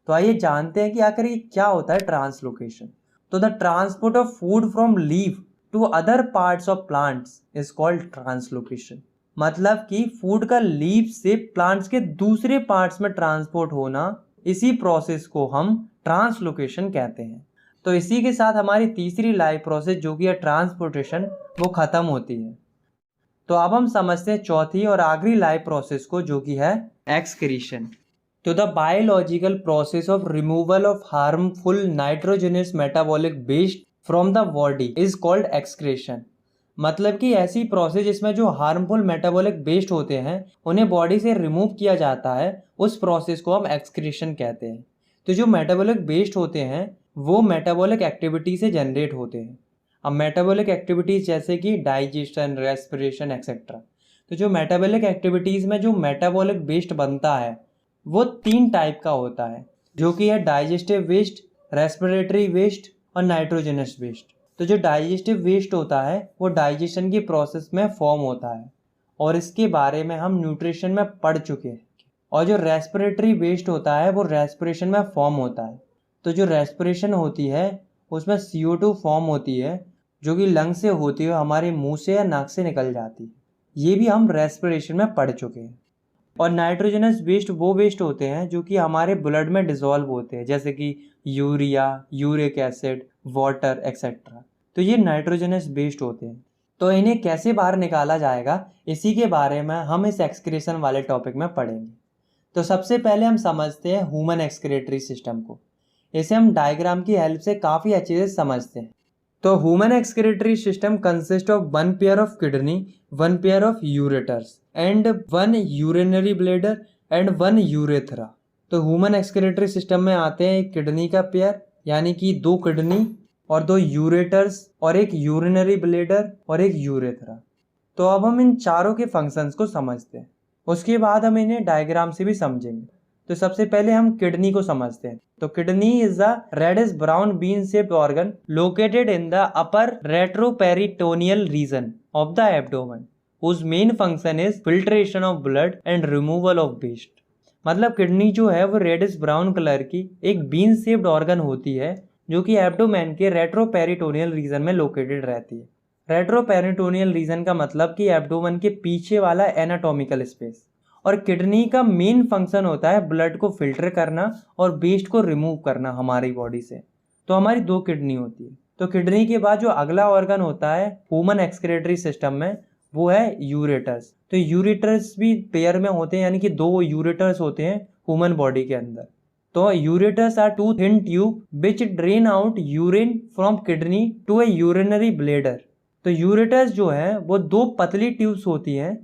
तो आइए जानते हैं कि आखिर ये क्या होता है ट्रांसलोकेशन। तो the transport of food from leaf to other parts of plants is called translocation. मतलब कि फूड का लीफ से प्लांट्स के दूसरे पार्ट्स में ट्रांसपोर्ट होना, इसी प्रोसेस को हम ट्रांसलोकेशन कहते हैं। तो इसी के साथ हमारी तीसरी लाइफ प्रोसेस जो कि है ट्रांसपोर्टेशन वो खत्म होती है। तो अब हम समझते हैं चौथी और आखिरी लाइफ प्रोसेस को, जो कि है एक्सक्रीशन। तो the biological process of removal of harmful nitrogenous metabolic waste from the body is called excretion. मतलब कि ऐसी प्रोसेस जिसमें जो हार्मफुल मेटाबॉलिक वेस्ट होते हैं उन्हें बॉडी से रिमूव किया जाता है, उस प्रोसेस को हम एक्सक्रीशन कहते हैं। तो जो मेटाबॉलिक वेस्ट होते हैं वो मेटाबॉलिक एक्टिविटी से जनरेट होते हैं। अब मेटाबॉलिक एक्टिविटीज़ जैसे कि डाइजेशन, रेस्पिरेशन एक्सेट्रा। तो जो मेटाबॉलिक एक्टिविटीज़ में जो मेटाबॉलिक वेस्ट बनता है वो 3 टाइप का होता है, जो कि है डाइजेस्टिव वेस्ट, रेस्पिरेटरी वेस्ट और नाइट्रोजनस वेस्ट। तो जो डाइजेस्टिव वेस्ट होता है वो डाइजेशन की प्रोसेस में फॉर्म होता है और इसके बारे में हम न्यूट्रिशन में पढ़ चुके हैं। और जो रेस्पिरेटरी वेस्ट होता है वो रेस्पिरेशन में फॉर्म होता है। तो जो रेस्पिरेशन होती है उसमें CO2 फॉर्म होती है जो कि लंग से होती है, हमारे मुंह से या नाक से निकल जाती है। ये भी हम रेस्पिरेशन में पढ़ चुके हैं। और नाइट्रोजनस वेस्ट वो वेस्ट होते हैं जो कि हमारे ब्लड में डिसॉल्व होते हैं, जैसे कि urea, uric acid, water etcetera. तो ये नाइट्रोजनस वेस्ट होते हैं। तो इन्हें कैसे बाहर निकाला जाएगा इसी के बारे में हम इस एक्सक्रीशन वाले टॉपिक में पढ़ेंगे। तो सबसे पहले हम समझते हैं ह्यूमन एक्सक्रीटरी सिस्टम को। इसे हम डायग्राम की हेल्प से काफ़ी अच्छे से समझते हैं। तो human excretory system consist of 1 pair of kidney, 1 pair of ureters and 1 urinary bladder and 1 urethra. तो ह्यूमन एक्सक्रीटरी सिस्टम में आते हैं एक किडनी का पेयर, यानी कि 2 किडनी और 2 यूरेटर्स और एक यूरिनरी ब्लैडर और एक यूरेथ्रा। तो अब हम इन चारों के फंक्शंस को समझते हैं, उसके बाद हम इन्हें डायग्राम से भी समझेंगे। तो सबसे पहले हम किडनी को समझते हैं। तो kidney is a reddish brown bean shaped organ located in the upper retroperitoneal region of the abdomen whose main function is filtration of blood and removal of waste. मतलब किडनी जो है वो रेडिश ब्राउन कलर की एक been shaped organ होती है जो कि एब्डोमेन के रेट्रोपेरिटोनियल रीजन में लोकेटेड रहती है। रेट्रोपेरिटोनियल रीजन का मतलब कि एब्डोमेन के पीछे वाला एनाटॉमिकल स्पेस। और किडनी का मेन फंक्शन होता है ब्लड को फिल्टर करना और वेस्ट को रिमूव करना हमारी बॉडी से। तो हमारी 2 किडनी होती है। तो किडनी के बाद जो अगला ऑर्गन होता है ह्यूमन एक्सक्रीटरी सिस्टम में वो है यूरेटर्स। तो यूरेटर्स भी पेयर में होते हैं, यानी कि 2 यूरेटर्स होते हैं ह्यूमन बॉडी के अंदर। तो ureters are 2 thin tube which drain out urine from kidney to a urinary bladder. तो यूरेटर्स जो है वो 2 पतली ट्यूब्स होती हैं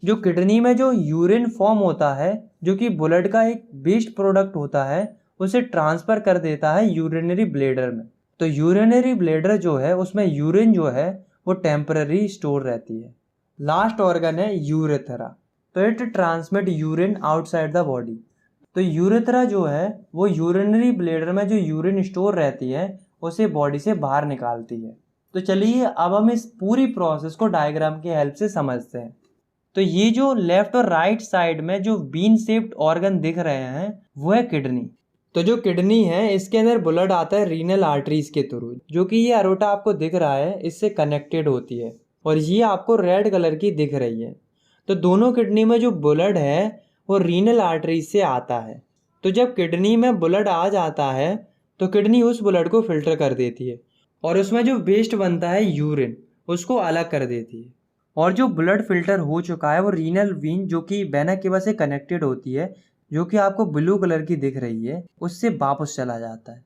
जो किडनी में जो यूरिन फॉर्म होता है जो कि ब्लड का एक वेस्ट प्रोडक्ट होता है उसे ट्रांसफर कर देता है यूरिनरी ब्लैडर में। तो यूरिनरी ब्लैडर जो है उसमें यूरिन जो है वो टेम्पररी स्टोर रहती है। लास्ट ऑर्गन है यूरेथ्रा। तो it transmit urine outside the body. तो यूरेथ्रा जो है वो यूरिनरी ब्लैडर में जो यूरिन स्टोर रहती है उसे बॉडी से बाहर निकालती है। तो चलिए अब हम इस पूरी प्रोसेस को डायग्राम की हेल्प से समझते हैं। तो ये जो लेफ्ट और राइट साइड में जो बीन शेप्ड ऑर्गन दिख रहे हैं वो है किडनी। तो जो किडनी है इसके अंदर ब्लड आता है रीनल आर्टरीज के थ्रू, जो कि ये अरोटा आपको दिख रहा है इससे कनेक्टेड होती है और ये आपको रेड कलर की दिख रही है। तो दोनों किडनी में जो ब्लड है वो रीनल आर्टरीज से आता है। तो जब किडनी में ब्लड आ जाता है तो किडनी उस ब्लड को फिल्टर कर देती है और उसमें जो वेस्ट बनता है यूरिन उसको अलग कर देती है। और जो ब्लड फिल्टर हो चुका है वो रीनल वीन जो कि वेना केवा से कनेक्टेड होती है, जो कि आपको ब्लू कलर की दिख रही है, उससे वापस चला जाता है।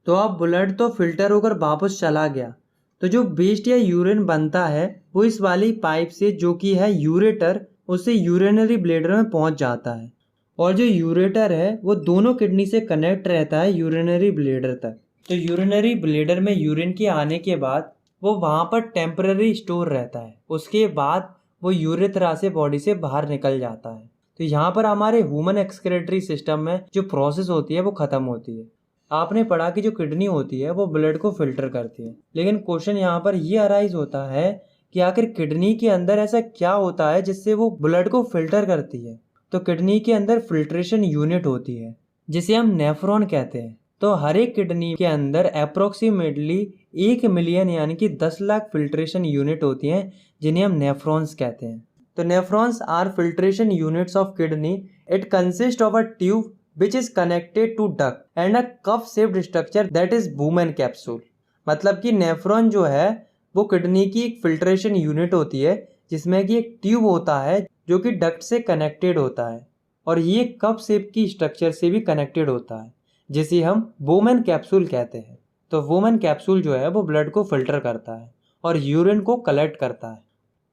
तो अब ब्लड तो फिल्टर होकर वापस चला गया, तो जो वेस्ट या यूरिन बनता है वो इस वाली पाइप से जो कि है यूरेटर, उससे यूरिनरी ब्लैडर में पहुंच जाता है। और जो यूरेटर है वो दोनों किडनी से कनेक्ट रहता है यूरिनरी ब्लैडर तक। तो यूरिनरी ब्लैडर में यूरिन के आने के बाद वो वहाँ पर टेम्पररी स्टोर रहता है, उसके बाद वो यूरेथ्रा से बॉडी से बाहर निकल जाता है। तो यहाँ पर हमारे ह्यूमन एक्सक्रीटरी सिस्टम में जो प्रोसेस होती है वो ख़त्म होती है। आपने पढ़ा कि जो किडनी होती है वो ब्लड को फिल्टर करती है, लेकिन क्वेश्चन यहाँ पर ये अराइज होता है कि आखिर किडनी के अंदर ऐसा क्या होता है जिससे वो ब्लड को फिल्टर करती है। तो किडनी के अंदर फिल्ट्रेशन यूनिट होती है जिसे हम नेफ्रॉन कहते हैं। तो हर एक किडनी के अंदर अप्रोक्सीमेटली 1 मिलियन यानी कि 10 लाख फिल्ट्रेशन यूनिट होती हैं जिन्हें हम नेफ्रॉन्स कहते हैं। तो nephrons are filtration units of kidney. It consist of a tube which is connected to duct and a cup shaped structure that is Bowman capsule। मतलब कि नेफ्रॉन जो है वो किडनी की एक फिल्ट्रेशन यूनिट होती है जिसमें कि एक ट्यूब होता है जो कि डक्ट से कनेक्टेड होता है और ये कप शेप की स्ट्रक्चर से भी कनेक्टेड होता है जिसे हम बोमैन कैप्सूल कहते हैं। तो बोमैन कैप्सूल जो है वो ब्लड को फिल्टर करता है और यूरिन को कलेक्ट करता है।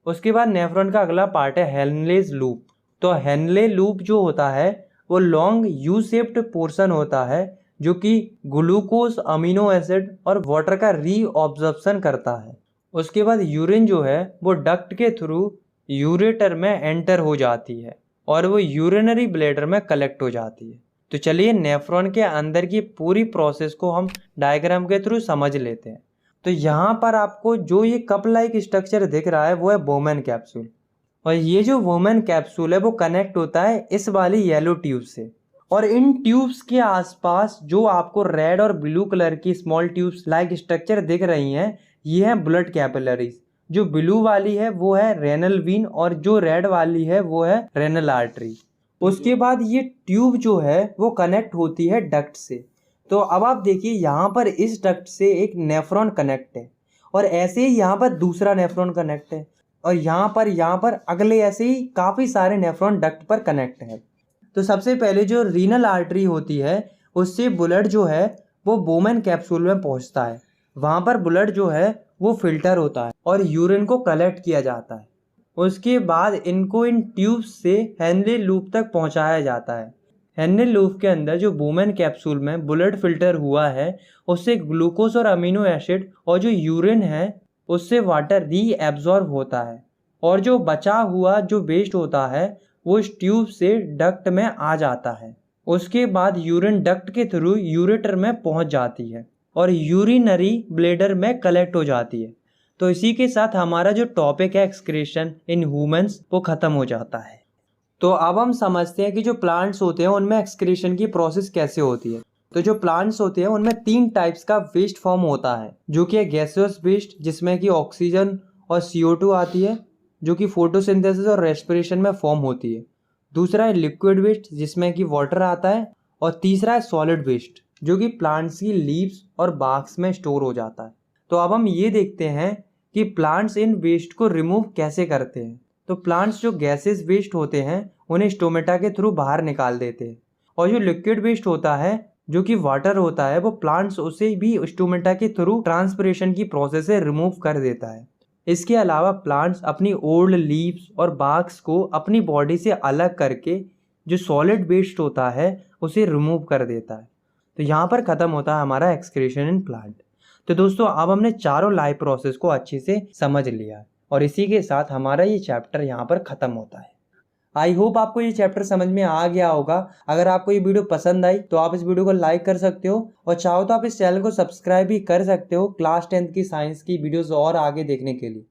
उसके बाद नेफ्रॉन का अगला पार्ट है हेनलेज लूप। तो हेनले लूप जो होता है वो लॉन्ग यू शेप्ड पोर्शन होता है जो कि ग्लूकोज, अमीनो एसिड और वाटर का रीअब्जॉर्प्शन करता है। उसके बाद यूरिन जो है वो डक्ट के थ्रू यूरेटर में एंटर हो जाती है और वो यूरिनरी ब्लैडर में कलेक्ट हो जाती है। तो चलिए नेफ्रॉन के अंदर की पूरी प्रोसेस को हम डायग्राम के थ्रू समझ लेते हैं। तो यहाँ पर आपको जो ये कप लाइक स्ट्रक्चर दिख रहा है वो है बोमैन कैप्सूल और ये जो बोमैन कैप्सूल है वो कनेक्ट होता है इस वाली येलो ट्यूब से और इन ट्यूब्स के आसपास जो आपको रेड और ब्लू कलर की स्मॉल ट्यूब्स लाइक स्ट्रक्चर दिख रही हैं ये है ब्लड कैपिलरीज। जो ब्लू वाली है वो है रेनल वीन और जो रेड वाली है वो है रेनल आर्टरी। उसके बाद ये ट्यूब जो है वो कनेक्ट होती है डक्ट से। तो अब आप देखिए यहाँ पर इस डक्ट से एक नेफ्रॉन कनेक्ट है और ऐसे ही यहाँ पर दूसरा नेफ्रॉन कनेक्ट है और यहाँ पर अगले ऐसे ही काफ़ी सारे नेफ्रॉन डक्ट पर कनेक्ट है। तो सबसे पहले जो रीनल आर्टरी होती है उससे ब्लड जो है वो बोमैन कैप्सूल में पहुँचता है। वहाँ पर ब्लड जो है वो फिल्टर होता है और यूरिन को कलेक्ट किया जाता है। उसके बाद इनको इन ट्यूब्स से हेनले लूप तक पहुँचाया जाता है। हेनले लूप के अंदर जो बोमैन कैप्सूल में ब्लड फिल्टर हुआ है उससे ग्लूकोज और अमीनो एसिड और जो यूरिन है उससे वाटर रीएब्जॉर्ब होता है और जो बचा हुआ जो वेस्ट होता है वो इस ट्यूब से डक्ट में आ जाता है। उसके बाद यूरिन डक्ट के थ्रू यूरेटर में पहुंच जाती है और यूरिनरी ब्लैडर में कलेक्ट हो जाती है। तो इसी के साथ हमारा जो टॉपिक है एक्सक्रीशन इन ह्यूमंस वो ख़त्म हो जाता है। तो अब हम समझते हैं कि जो प्लांट्स होते हैं उनमें एक्सक्रीशन की प्रोसेस कैसे होती है। तो जो प्लांट्स होते हैं उनमें 3 टाइप्स का वेस्ट फॉर्म होता है, जो कि है गैसियस वेस्ट जिसमें कि ऑक्सीजन और CO2 आती है जो कि फोटोसिंथेसिस और रेस्पिरेशन में फॉर्म होती है। दूसरा है लिक्विड वेस्ट जिसमें कि वाटर आता है और तीसरा है सॉलिड वेस्ट जो कि प्लांट्स की लीव्स और बार्क्स में स्टोर हो जाता है। तो अब हम ये देखते हैं कि प्लांट्स इन वेस्ट को रिमूव कैसे करते हैं। तो प्लांट्स जो गैसेस वेस्ट होते हैं उन्हें स्टोमेटा के थ्रू बाहर निकाल देते हैं और जो लिक्विड वेस्ट होता है जो कि वाटर होता है वो प्लांट्स उसे भी स्टोमेटा के थ्रू ट्रांसपिरेशन की प्रोसेस से रिमूव कर देता है। इसके अलावा प्लांट्स अपनी ओल्ड लीव्स और बार्क्स को अपनी बॉडी से अलग करके जो सॉलिड वेस्ट होता है उसे रिमूव कर देता है। तो यहाँ पर ख़त्म होता है हमारा एक्सक्रीशन इन प्लांट। तो दोस्तों अब हमने चारों लाइफ प्रोसेस को अच्छे से समझ लिया और इसी के साथ हमारा ये चैप्टर यहाँ पर ख़त्म होता है। आई होप आपको ये चैप्टर समझ में आ गया होगा। अगर आपको ये वीडियो पसंद आई तो आप इस वीडियो को लाइक कर सकते हो और चाहो तो आप इस चैनल को सब्सक्राइब भी कर सकते हो क्लास 10th की साइंस की वीडियोस और आगे देखने के लिए।